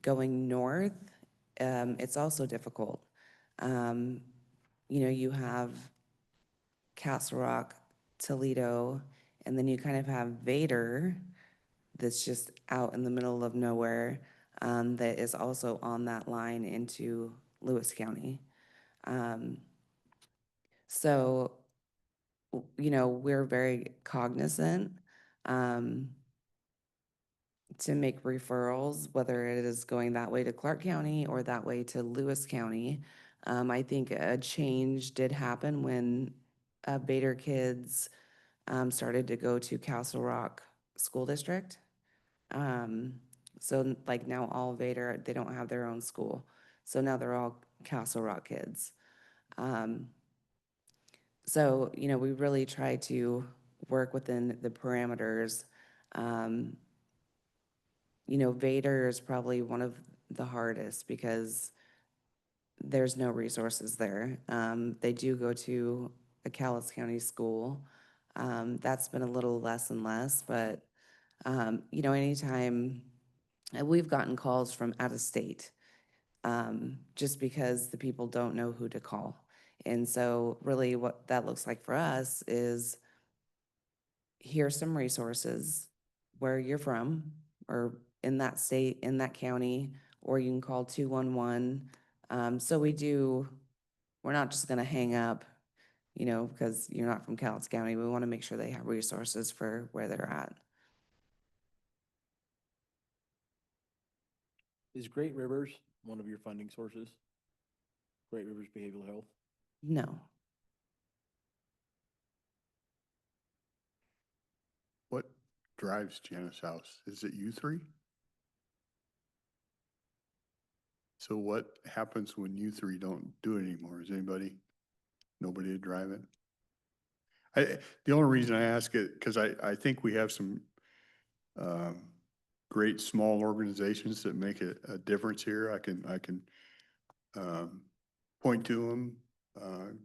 Going north, it's also difficult. You know, you have Castle Rock, Toledo, and then you kind of have Vader that's just out in the middle of nowhere, that is also on that line into Lewis County. So, you know, we're very cognizant to make referrals, whether it is going that way to Clark County or that way to Lewis County. I think a change did happen when Bader kids started to go to Castle Rock School District. So like now all Vader, they don't have their own school. So now they're all Castle Rock kids. So, you know, we really try to work within the parameters. You know, Vader is probably one of the hardest because there's no resources there. They do go to a Calais County school. That's been a little less and less, but, you know, anytime we've gotten calls from out of state, just because the people don't know who to call. And so really what that looks like for us is here's some resources where you're from or in that state, in that county, or you can call 211. So we're not just gonna hang up, you know, because you're not from Cowlitz County. We want to make sure they have resources for where they're at. Is Great Rivers one of your funding sources? Great Rivers Behavioral Health? No. What drives Janice House? Is it you three? So what happens when you three don't do it anymore? Is nobody to drive it? The only reason I ask it, because I think we have some great small organizations that make a difference here. I can point to them.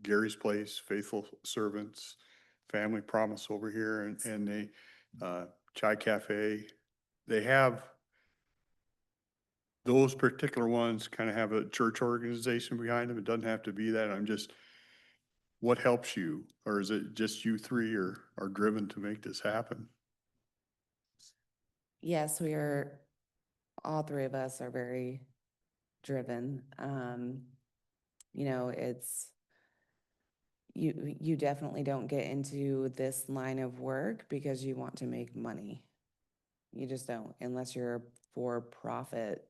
Gary's Place, Faithful Servants, Family Promise over here, and they, Chai Cafe. They have, those particular ones kind of have a church organization behind them. It doesn't have to be that. What helps you? Or is it just you three are driven to make this happen? Yes, all three of us are very driven. You know, you definitely don't get into this line of work because you want to make money. You just don't, unless you're a for-profit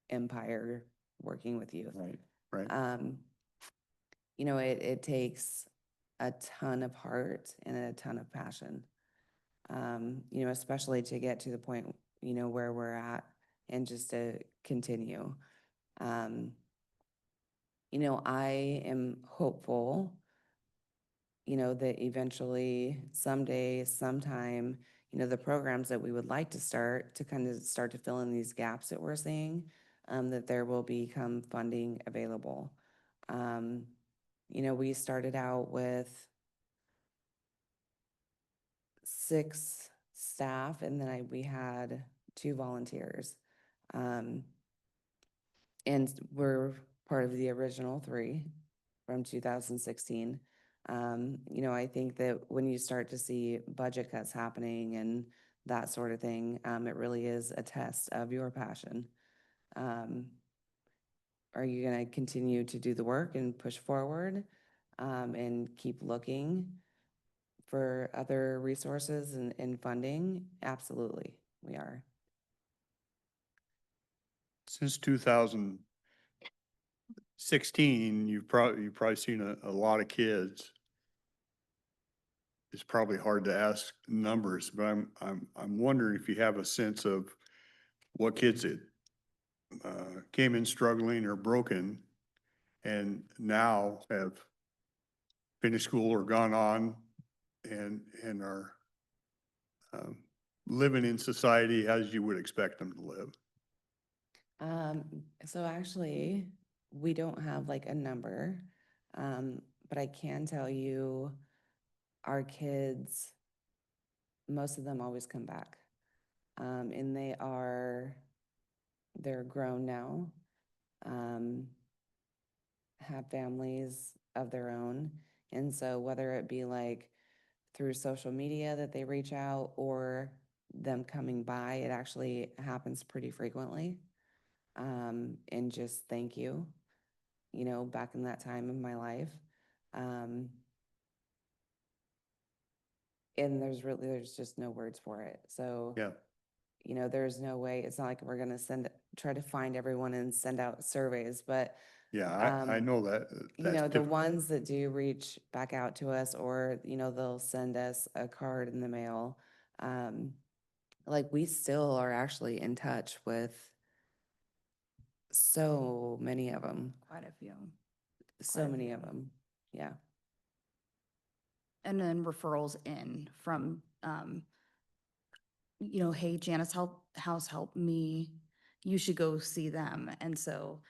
empire working with you. Right. You know, it takes a ton of heart and a ton of passion. You know, especially to get to the point, you know, where we're at and just to continue. You know, I am hopeful, you know, that eventually someday, sometime, you know, the programs that we would like to start to fill in these gaps that we're seeing, that there will become funding available. You know, we started out with 6 staff and then we had 2 volunteers. And we're part of the original 3 from 2016. You know, I think that when you start to see budget cuts happening and that sort of thing, it really is a test of your passion. Are you going to continue to do the work and push forward and keep looking for other resources and funding? Absolutely, we are. Since 2016, you've probably seen a lot of kids. It's probably hard to ask numbers, but I'm wondering if you have a sense of what kids that came in struggling or broken and now have finished school or gone on and are living in society as you would expect them to live. So actually, we don't have like a number, but I can tell you our kids, most of them always come back. And they're grown now. have families of their own. And so whether it be like through social media that they reach out or them coming by, it actually happens pretty frequently. And just thank you, back in that time of my life. And there's just no words for it. So, Yeah. there's no way, it's not like we're gonna try to find everyone and send out surveys, but Yeah, I know that. the difficult. ones that do reach back out to us, or, they'll send us a card in the mail. Like, we still are actually in touch with so many of them, Quite a few. so Quite a many few. of them. Yeah. And then referrals in from, hey, Janice House helped me. You should go see them. And so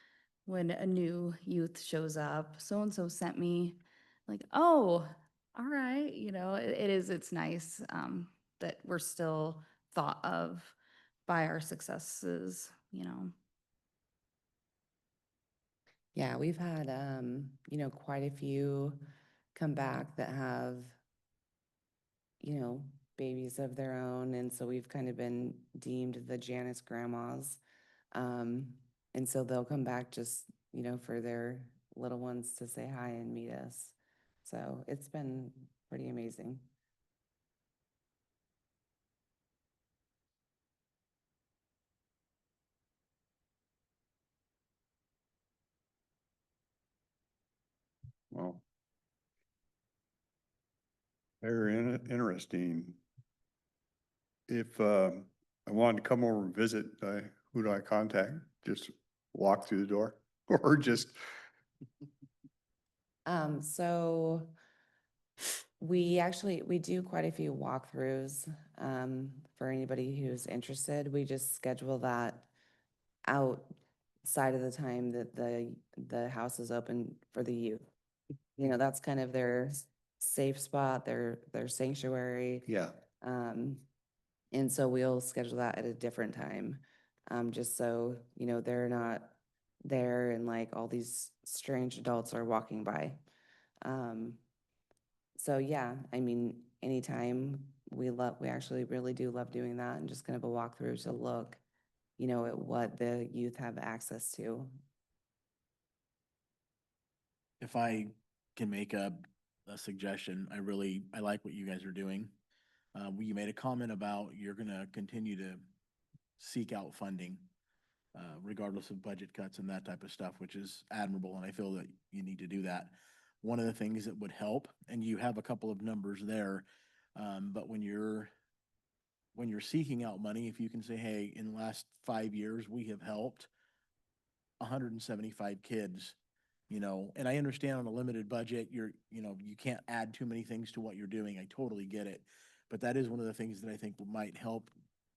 when a new youth shows up, so-and-so sent me, like, oh, all right, it's nice that we're still thought of by our successes. Yeah, we've had, quite a few come back that have, babies of their own. And so we've kind of been deemed the Janice grandmas. And so they'll come back just, for their little ones to say hi and meet us. So it's been pretty amazing. Well, very interesting. If I wanted to come over and visit, who do I contact? Just walk through the door or just, So we do quite a few walkthroughs, for anybody who's interested. We just schedule that outside of the time that the house is open for the youth. That's kind of their safe spot, their sanctuary. yeah. And so we'll schedule that at a different time, just so, they're not there and like all these strange adults are walking by. So yeah, I mean, anytime we actually really do love doing that and just kind of a walkthrough to look, at what the youth have access to. If I can make a suggestion, I like what you guys are doing. You made a comment about you're gonna continue to seek out funding, regardless of budget cuts and that type of stuff, which is admirable, and I feel that you need to do that. One of the things that would help, and you have a couple of numbers there, but when you're seeking out money, if you can say, hey, in the last 5 years, we have helped 175 kids, and I understand on a limited budget, you can't add too many things to what you're doing. I totally get it. But that is one of the things that I think might help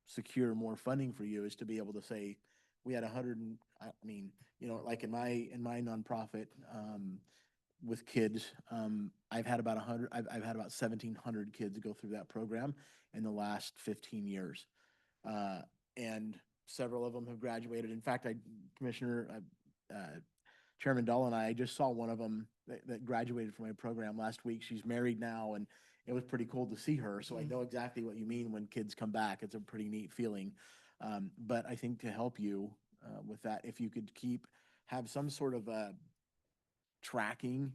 secure more funding for you, is to be able to say, we had like in my nonprofit, with kids, I've had about 1,700 kids go through that program in the last 15 years. And several of them have graduated. In fact, Chairman Dahl and I just saw one of them that graduated from my program last week. She's married now, and it was pretty cool to see her. So I know exactly what you mean when kids come back. It's a pretty neat feeling. But I think to help you with that, if you could have some sort of a tracking,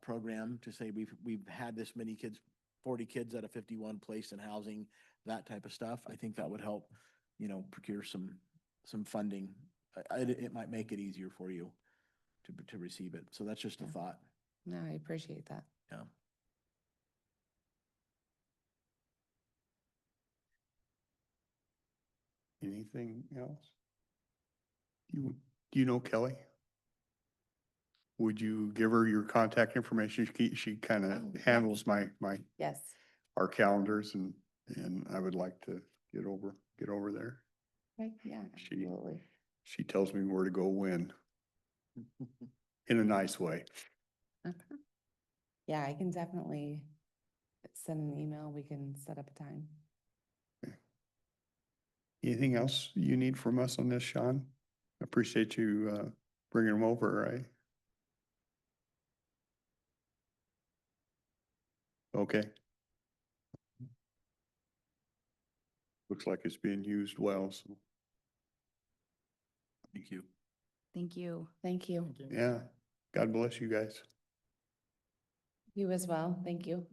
program to say we've had this many kids, 40 kids out of 51 placed in housing, that type of stuff. I think that would help, procure some funding. It might make it easier for you to receive it. So that's just a thought. No, I appreciate that. Yeah. Anything else? You know Kelly? Would you give her your contact information? She kind of handles Yes. our calendars, and I would like to get over there. Okay, yeah, absolutely. She tells me where to go when, in a nice way. Okay. Yeah, I can definitely send an email. We can set up a time. Anything else you need from us on this, Sean? Appreciate you bringing them over, right? Okay. Looks like it's being used well, so, Thank you. Thank you. Thank you. yeah. God bless you guys. You as well. Thank you.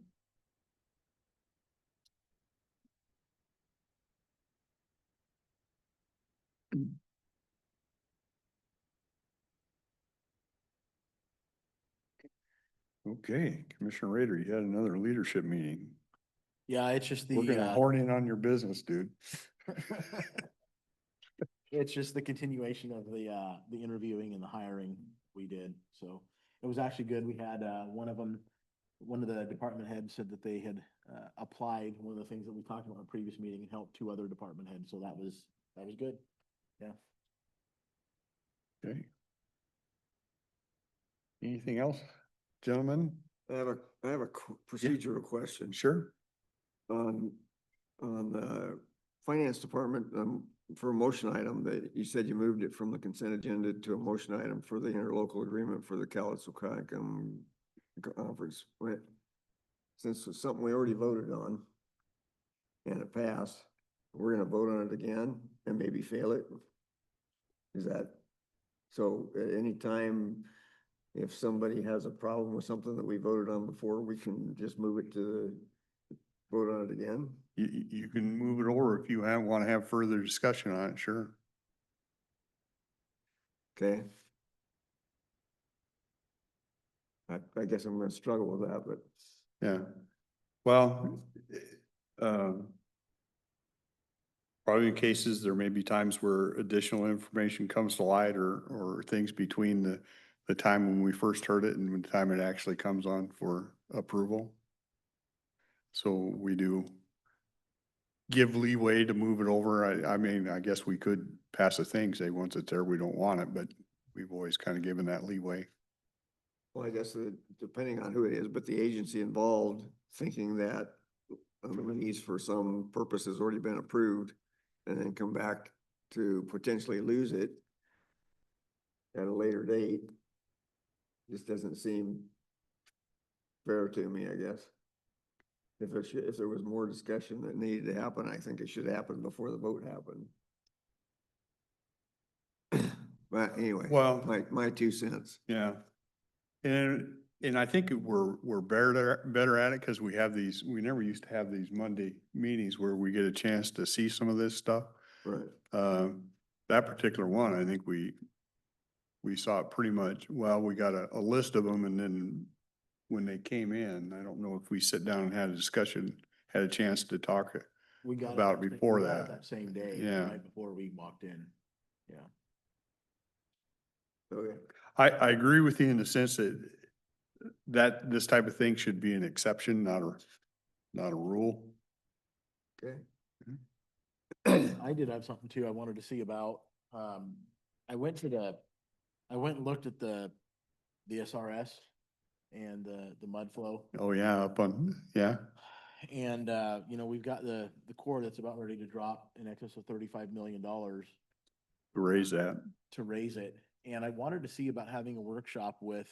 Okay, Commissioner Rader, you had another leadership meeting. Yeah, it's just We're gonna the, horn in on your business, dude. it's just the continuation of the interviewing and the hiring we did. So it was actually good. We had, one of the department heads said that they had, applied one of the things that we talked about in a previous meeting and helped two other department heads. So that was good. Yeah. Okay. Anything else, gentlemen? I have a procedural question. Sure. On the finance department, for a motion item that you said you moved it from the consent agenda to a motion item for the interlocal agreement for the Calexico conference. Since it's something we already voted on and it passed, we're gonna vote on it again and maybe fail it. Is that, so at any time, if somebody has a problem with something that we voted on before, we can just move it to vote on it again? You can move it over if you want to have further discussion on it, sure. Okay. I guess I'm gonna struggle with that, but Yeah. Well, probably in cases, there may be times where additional information comes to light or things between the time when we first heard it and the time it actually comes on for approval. So we do give leeway to move it over. I mean, I guess we could pass a thing, say once it's there, we don't want it, but we've always kind of given that leeway. well, I guess depending on who it is, but the agency involved thinking that the lease for some purpose has already been approved and then come back to potentially lose it at a later date, just doesn't seem fair to me, I guess. If there was more discussion that needed to happen, I think it should happen before the vote happened. But anyway, Well, my 2 cents. yeah. And I think we're better at it because we never used to have these Monday meetings where we get a chance to see some of this stuff. Right. That particular one, I think we saw it pretty much, well, we got a list of them and then when they came in, I don't know if we sit down and had a discussion, had a chance to talk We got about it before we got it that. That same day, Yeah. right before we walked in. Yeah. Okay. I agree with you in the sense that this type of thing should be an exception, not a rule. Okay. I did have something too I wanted to see about. I went and looked at the SRS and the mud flow. Oh, yeah, yeah. And, we've got the core that's about ready to drop in excess of $35 million To raise that. to raise it. And I wanted to see about having a workshop with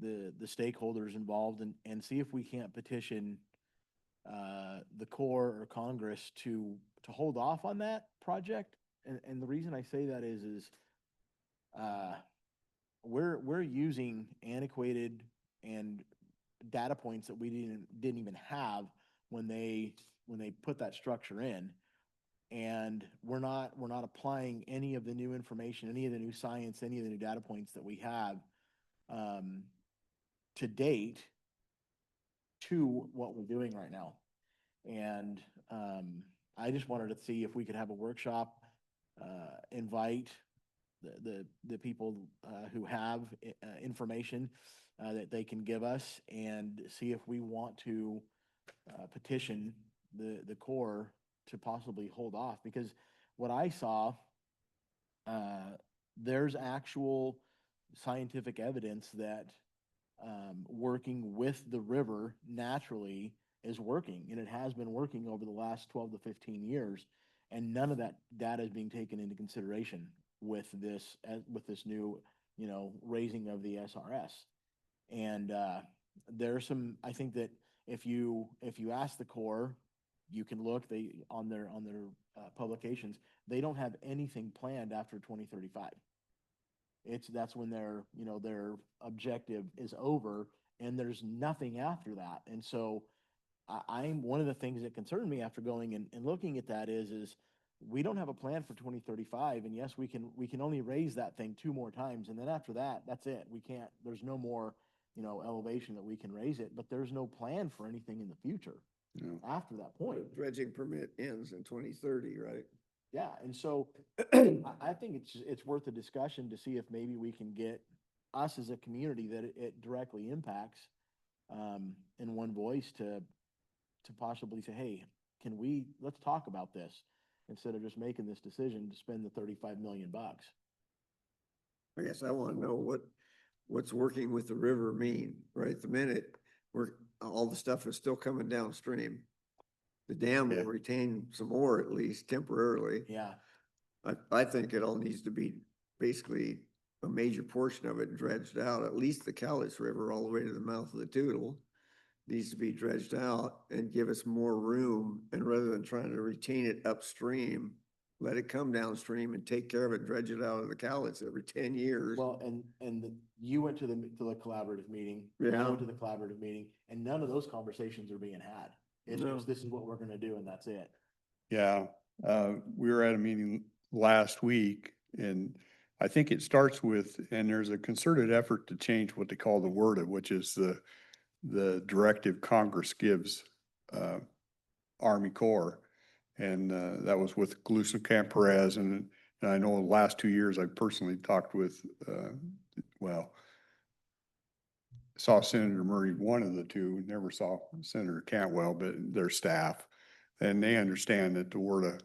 the stakeholders involved and see if we can't petition the Corps or Congress to hold off on that project. And the reason I say that is we're using antiquated and data points that we didn't even have when they put that structure in. And we're not applying any of the new information, any of the new science, any of the new data points that we have to date to what we're doing right now. And I just wanted to see if we could have a workshop, invite the people who have information that they can give us and see if we want to petition the Corps to possibly hold off. Because what I saw, there's actual scientific evidence that working with the river naturally is working, and it has been working over the last 12 to 15 years, and none of that data is being taken into consideration with this new, raising of the SRS. And there's some, I think that if you ask the Corps, you can look, on their publications, they don't have anything planned after 2035. That's when their objective is over, and there's nothing after that. And so I'm, one of the things that concerned me after going and looking at that is we don't have a plan for 2035. And yes, we can only raise that thing 2 more times. And then after that, that's it. There's no more, elevation that we can raise it, but there's no plan for anything in the future No. after that point. Dredging permit ends in 2030, right? Yeah, and so I think it's worth a discussion to see if maybe we can get us as a community that it directly impacts, in one voice to possibly say, hey, let's talk about this instead of just making this decision to spend the 35 million bucks. I guess I want to know what's working with the river mean, right? The minute all the stuff is still coming downstream. The dam Yeah. will retain some more at least temporarily. Yeah, I think it all needs to be basically a major portion of it dredged out, at least the Cowlitz River all the way to the mouth of the Toutle needs to be dredged out and give us more room. And rather than trying to retain it upstream, let it come downstream and take care of it, dredge it out of the Cowlitz every 10 years. well, you went to the collaborative meeting. I Yeah. went to the collaborative meeting, and none of those conversations are being had. It's No. just, this is what we're gonna do, and that's it. Yeah, we were at a meeting last week, and I think it starts with, and there's a concerted effort to change what they call the WRDA, which is the directive Congress gives Army Corps. And that was with Glucin Perez, and I know the last 2 years I've personally talked with, saw Senator Murray, one of the two, never saw Senator Cantwell, but their staff. And they understand that the WRDA,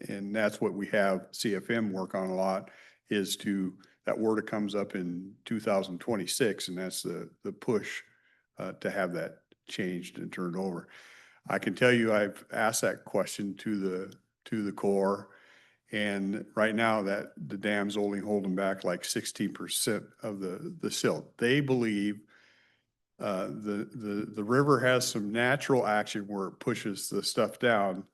and that's what we have CFM work on a lot, is that WRDA comes up in 2026, and that's the push to have that changed and turned over. I can tell you, I've asked that question to the Corps, and right now that the dam's only holding back like 16% of the silt. They believe the river has some natural action where it pushes the stuff down.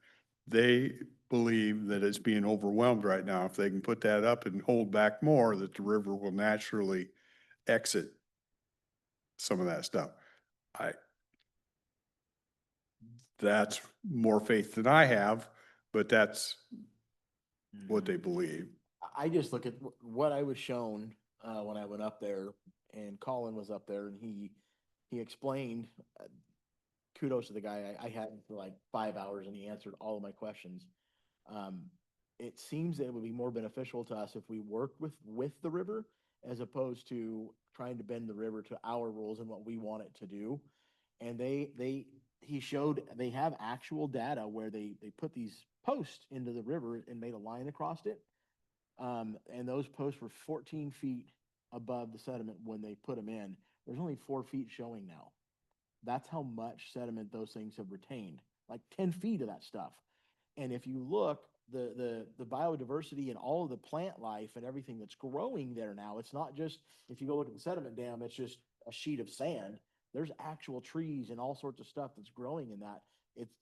They believe that it's being overwhelmed right now. If they can put that up and hold back more, that the river will naturally exit some of that stuff. That's more faith than I have, but that's what they believe. I just look at what I was shown, when I went up there, and Colin was up there, and he explained, kudos to the guy. I had him for like 5 hours, and he answered all of my questions. It seems that it would be more beneficial to us if we worked with the river, as opposed to trying to bend the river to our rules and what we want it to do. And he showed, they have actual data where they put these posts into the river and made a line across it. And those posts were 14 feet above the sediment when they put them in. There's only 4 feet showing now. That's how much sediment those things have retained, like 10 feet of that stuff. And if you look, the biodiversity and all of the plant life and everything that's growing there now, it's not just, if you go look at the sediment dam, it's just a sheet of sand. There's actual trees and all sorts of stuff that's growing in that.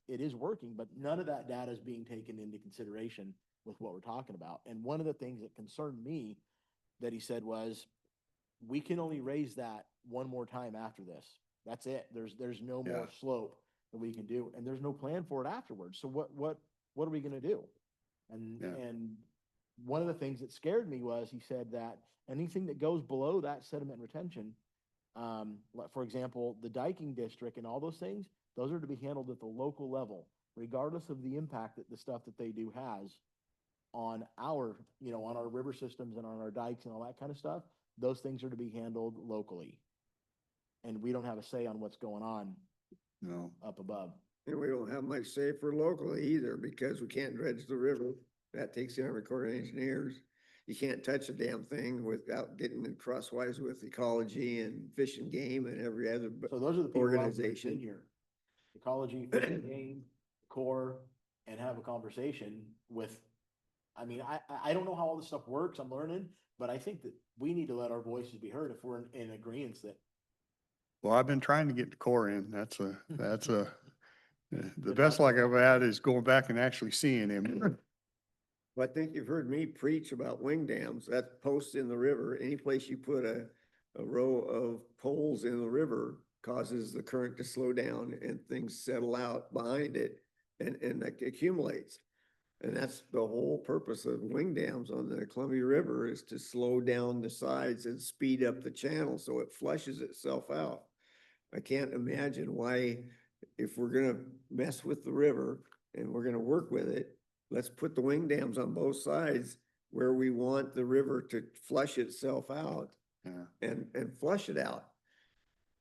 It is working, but none of that data is being taken into consideration with what we're talking about. And one of the things that concerned me that he said was, we can only raise that 1 more time after this. That's it. There's no more slope that we can do, and there's no plan for it afterwards. So what are we gonna do? And one of the things that scared me was, he said that anything that goes below that sediment retention, like for example, the diking district and all those things, those are to be handled at the local level, regardless of the impact that the stuff that they do has on our river systems and on our dikes and all that kind of stuff. Those things are to be handled locally. And we don't have a say on what's going on up above. And we don't have much say for locally either, because we can't dredge the river. That takes the Army Corps of Engineers. You can't touch a damn thing without getting in crosswise with ecology and fish and game and every other So those are the people who have to sit organization. here. Ecology, fish and game, Corps, and have a conversation with, I mean, I don't know how all this stuff works, I'm learning, but I think that we need to let our voices be heard if we're in agreement that Well, I've been trying to get the core in. The best luck I've had is going back and actually seeing him. Well, I think you've heard me preach about wing dams, that posts in the river, any place you put a row of poles in the river causes the current to slow down and things settle out behind it and that accumulates. And that's the whole purpose of wing dams on the Columbia River, is to slow down the sides and speed up the channel so it flushes itself out. I can't imagine why, if we're gonna mess with the river and we're gonna work with it, let's put the wing dams on both sides where we want the river to flush itself out Yeah. and flush it out.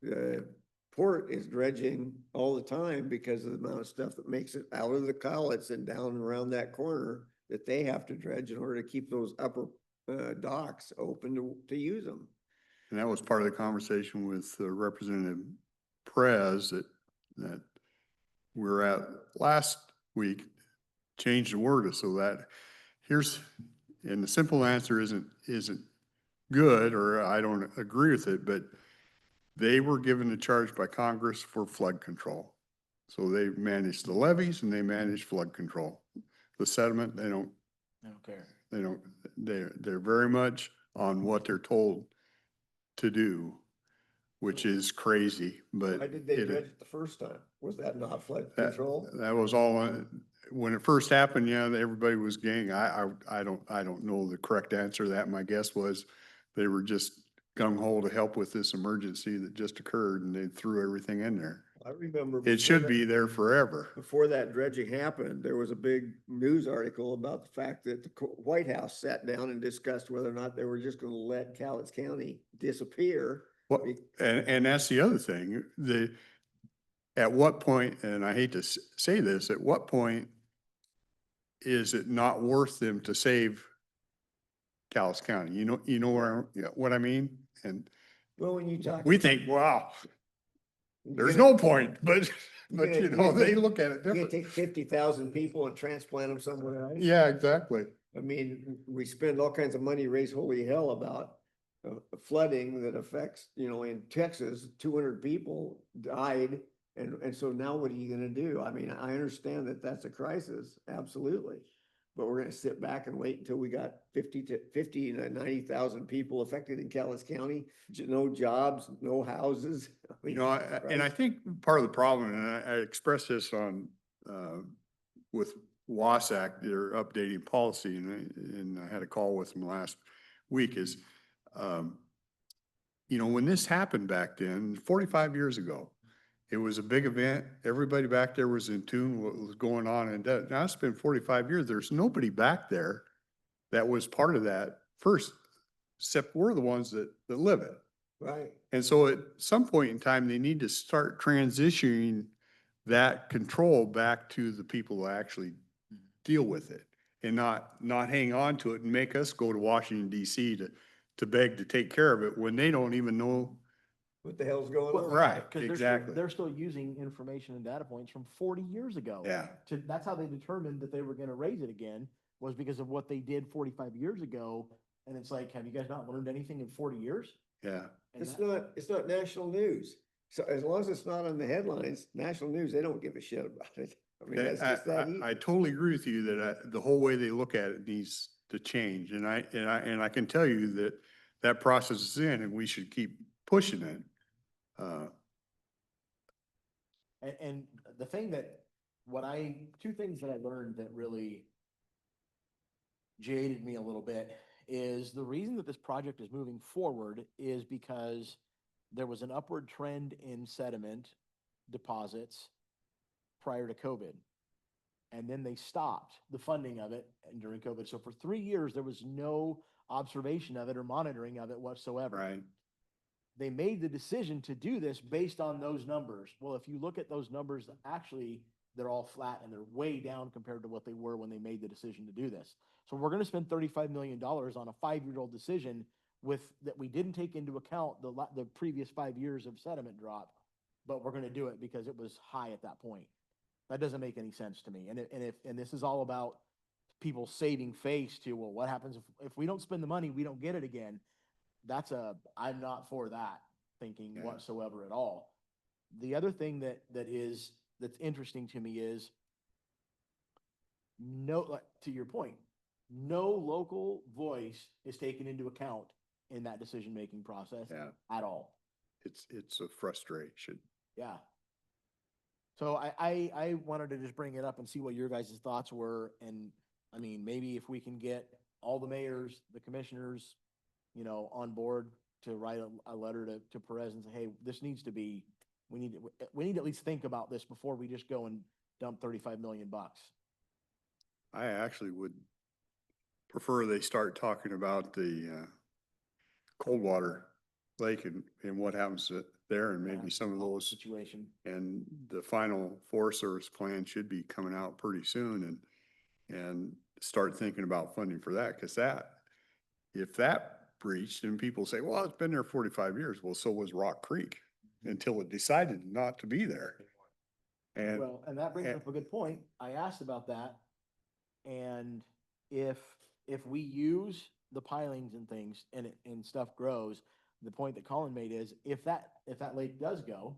The port is dredging all the time because of the amount of stuff that makes it out of the collets and down around that corner that they have to dredge in order to keep those upper docks open to use them. And that was part of the conversation with Representative Perez that we're at last week, changed the word so that and the simple answer isn't good, or I don't agree with it, but they were given the charge by Congress for flood control. So they manage the levees and they manage flood control. The sediment, they don't care. They're very much on what they're told to do, which is crazy, but. Why did they dredge it the first time? Was that not flood That- control? That was all, when it first happened, yeah, everybody was gang. I don't know the correct answer to that. My guess was they were just gung ho to help with this emergency that just occurred and they threw everything in there. I remember. It before should that- be there forever. Before that dredging happened, there was a big news article about the fact that the White House sat down and discussed whether or not they were just gonna let Cowlitz County disappear. Well, and that's the other thing, at what point, and I hate to say this, at what point is it not worth them to save Callis County? You know what I mean? And Well, when you talk. we think, wow, you're there's gonna- no point, but you're gonna- they look at it You're gonna different. take 50,000 people and transplant them somewhere else? Yeah, exactly. I mean, we spend all kinds of money, raise holy hell about flooding that affects, in Texas, 200 people died. And so now what are you gonna do? I mean, I understand that that's a crisis, absolutely. But we're gonna sit back and wait until we got 50 to 90,000 people affected in Callis County, no jobs, no houses. I mean, And I think part of the problem, and I expressed this on, with WASAC, they're updating policy, and I had a call with them last week, is, when this happened back then, 45 years ago, it was a big event. Everybody back there was in tune with what was going on. And now it's been 45 years. There's nobody back there that was part of that first, except we're the ones that live it. Right. And so at some point in time, they need to start transitioning that control back to the people who actually deal with it and not hang on to it and make us go to Washington DC to beg to take care of it when they don't even know. What the hell's going on? Right, Because exactly. they're still using information and data points from 40 years ago. Yeah. That's how they determined that they were gonna raise it again, was because of what they did 45 years ago. And it's like, have you guys not learned anything in 40 years? Yeah. And It's not national news. So as long as it's not on the headlines, national news, they don't give a shit about it. I mean, that's just that easy. I totally agree with you that the whole way they look at it needs to change. And I can tell you that process is in and we should keep pushing it. And the thing two things that I learned that really jaded me a little bit is the reason that this project is moving forward is because there was an upward trend in sediment deposits prior to COVID. And then they stopped the funding of it during COVID. So for 3 years, there was no observation of it or monitoring of it whatsoever. Right. They made the decision to do this based on those numbers. Well, if you look at those numbers, actually, they're all flat and they're way down compared to what they were when they made the decision to do this. So we're going to spend $35 million on a 5-year-old decision that we didn't take into account the previous 5 years of sediment drop, but we're going to do it because it was high at that point. That doesn't make any sense to me. And this is all about people saving face to, well, what happens if we don't spend the money, we don't get it again. I'm not for that. thinking Yeah. whatsoever at all. The other thing that's interesting to me is like, to your point, no local voice is taken into account in that decision-making process Yeah, at all. it's a frustration. Yeah. So I wanted to just bring it up and see what your guys' thoughts were. And I mean, maybe if we can get all the mayors, the commissioners, on board to write a letter to Perez and say, hey, this needs to be, we need to at least think about this before we just go and dump 35 million bucks. I actually would prefer they start talking about the Coldwater Lake and what happens there and maybe some of those. Situation. And the final Forest Service plan should be coming out pretty soon and start thinking about funding for that. Cause if that breached and people say, well, it's been there 45 years. Well, so was Rock Creek until it decided not to be there. And Well, and that brings and- up a good point. I asked about that. And if we use the pilings and things and stuff grows, the point that Colin made is if that lake does go,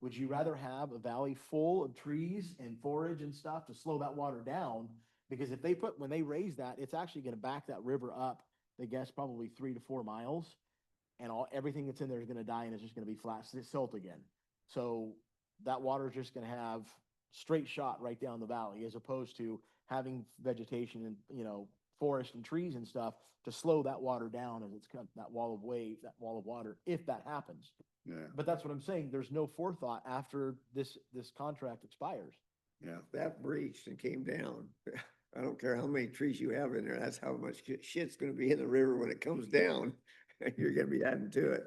would you rather have a valley full of trees and forage and stuff to slow that water down? Because when they raise that, it's actually gonna back that river up, I guess, probably 3 to 4 miles. And everything that's in there is gonna die and it's just gonna be flat silt again. So that water is just gonna have straight shot right down the valley as opposed to having vegetation and, forest and trees and stuff to slow that water down as it's got that wall of water, if that happens. yeah, But that's what I'm saying. There's no forethought after this contract expires. yeah. That breached and came down. I don't care how many trees you have in there, that's how much shit's gonna be in the river when it comes down. You're gonna be adding to it.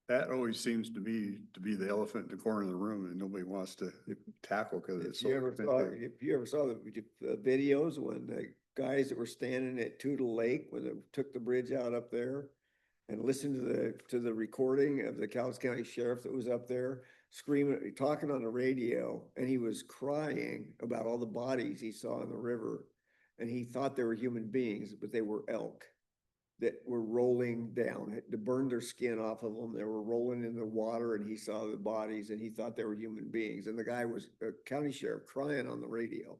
That always seems to be the elephant in the corner of the room and nobody wants to tackle because it's If you so ever saw, expensive. if you ever saw the videos when the guys that were standing at Tootle Lake, when they took the bridge out up there, and listened to the recording of the Cowles County Sheriff that was up there screaming, talking on the radio, and he was crying about all the bodies he saw in the river. And he thought they were human beings, but they were elk that were rolling down, to burn their skin off of them. They were rolling in the water and he saw the bodies and he thought they were human beings. And the guy was a county sheriff crying on the radio.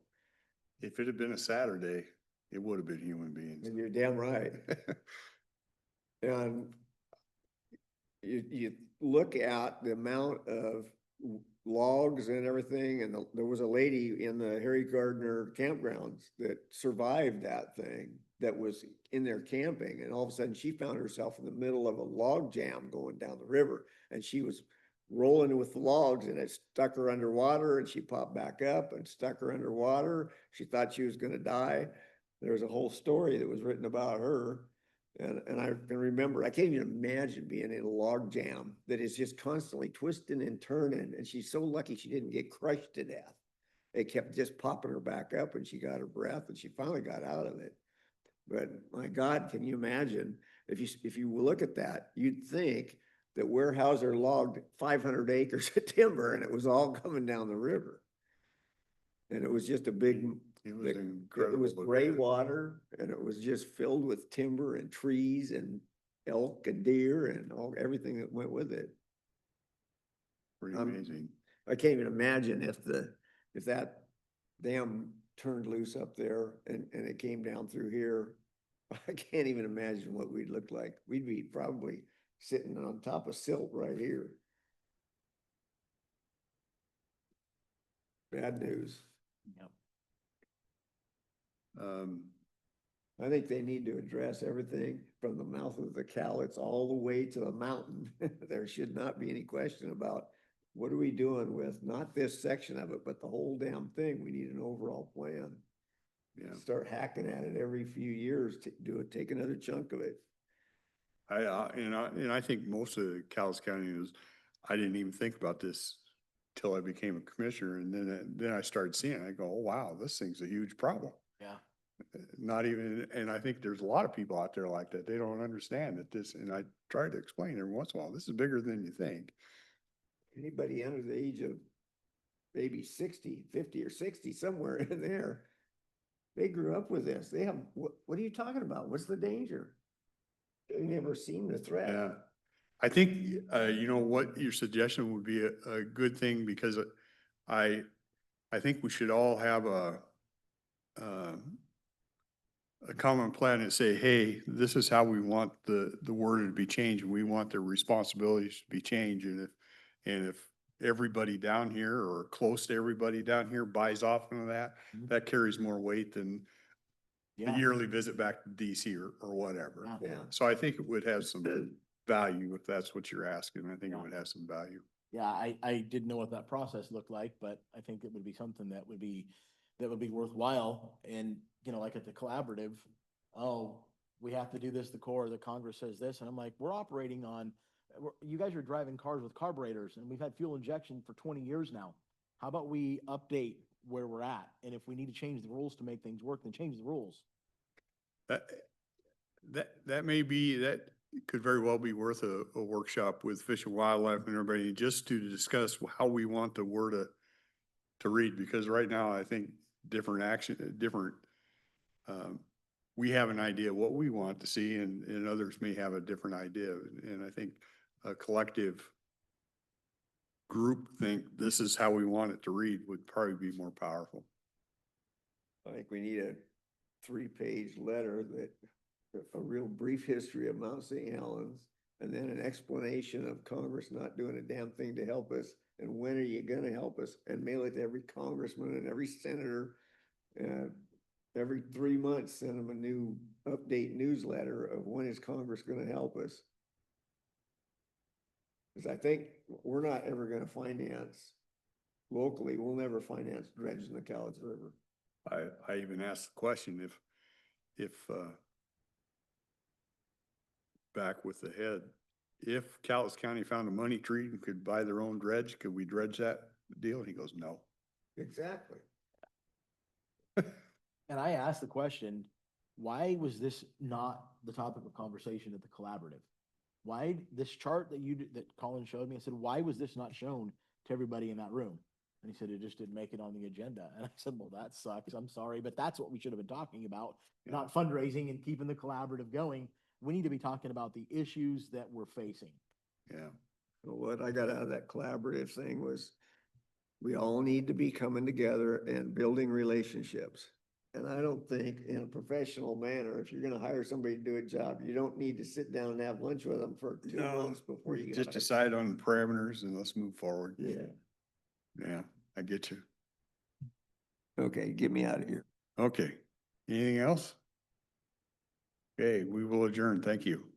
If it had been a Saturday, it would have been human beings. And you're damn right. And you look at the amount of logs and everything, and there was a lady in the Harry Gardner campgrounds that survived that thing, that was in there camping, and all of a sudden she found herself in the middle of a log jam going down the river, and she was rolling with the logs and it stuck her underwater, and she popped back up and stuck her underwater. She thought she was gonna die. There was a whole story that was written about her. And I can remember, I can't even imagine being in a log jam that is just constantly twisting and turning. And she's so lucky she didn't get crushed to death. It kept just popping her back up and she got her breath and she finally got out of it. But my God, can you imagine if you look at that, you'd think that Weyerhaeuser logged 500 acres of timber and it was all coming down the river. And it was just a big, It was incredible. it was to gray look at. water and it was just filled with timber and trees and elk and deer and everything that went with it. Pretty Um, amazing. I can't even imagine if that dam turned loose up there and it came down through here. I can't even imagine what we'd look like. We'd be probably sitting on top of silt right here. Bad news. Yep. I think they need to address everything from the mouth of the Cowlitz all the way to the mountain. There should not be any question about what are we doing with not this section of it, but the whole damn thing. We need an overall plan. Yeah. Start hacking at it every few years to take another chunk of it. And I think most of the Cowles County was, I didn't even think about this till I became a commissioner. And then I started seeing it. I go, oh, wow, this thing's a huge problem. Yeah. Not even, and I think there's a lot of people out there like that. They don't understand that this, and I try to explain every once in a while, this is bigger than you think. Anybody under the age of maybe 60, 50 or 60, somewhere in there, they grew up with this. They have, what are you talking about? What's the danger? They never seen the threat. Yeah. I think, you know, what your suggestion would be a good thing because I, I think we should all have a common plan and say, hey, this is how we want the word to be changed. We want the responsibilities to be changed. And if everybody down here or close to everybody down here buys off of that, Mhm. that carries more weight than a Yeah. yearly visit back to DC or whatever. Yeah. So I think it would have some value if that's what you're asking. I think it Yeah. would have some value. Yeah, I didn't know what that process looked like, but I think it would be something that would be worthwhile. And, you know, like at the collaborative, oh, we have to do this, the core, the Congress says this, and I'm like, we're operating on, you guys are driving cars with carburetors and we've had fuel injection for 20 years now. How about we update where we're at? And if we need to change the rules to make things work, then change the rules. That may be, that could very well be worth a workshop with Fish and Wildlife and everybody, just to discuss how we want the word to read, because right now I think we have an idea what we want to see and others may have a different idea. And I think a collective group think this is how we want it to read would probably be more powerful. I think we need a 3-page letter that, a real brief history of Mount St. Helens, and then an explanation of Congress not doing a damn thing to help us, and when are you gonna help us? And mail it to every congressman and every senator. Every 3 months, send them a new update newsletter of when is Congress gonna help us? Because I think we're not ever gonna finance, locally, we'll never finance dredging the Cowlitz River. I even asked the question if back with the head, if Cowlitz County found a money tree and could buy their own dredge, could we dredge that deal? And he goes, no. Exactly. And I asked the question, why was this not the topic of conversation at the collaborative? Why this chart that Colin showed me, I said, why was this not shown to everybody in that room? And he said, it just didn't make it on the agenda. And I said, well, that sucks. I'm sorry, but that's what we should have been talking about, not fundraising and keeping the collaborative going. We need to be talking about the issues that we're facing. Yeah. So what I got out of that collaborative thing was, we all need to be coming together and building relationships. And I don't think in a professional manner, if you're gonna hire somebody to do a job, you don't need to sit down and have lunch with them for 2 months before you get Just hired. decide on the parameters and let's move forward. Yeah, Yeah, I get you. okay, get me out of here. Okay. Anything else? Okay, we will adjourn. Thank you.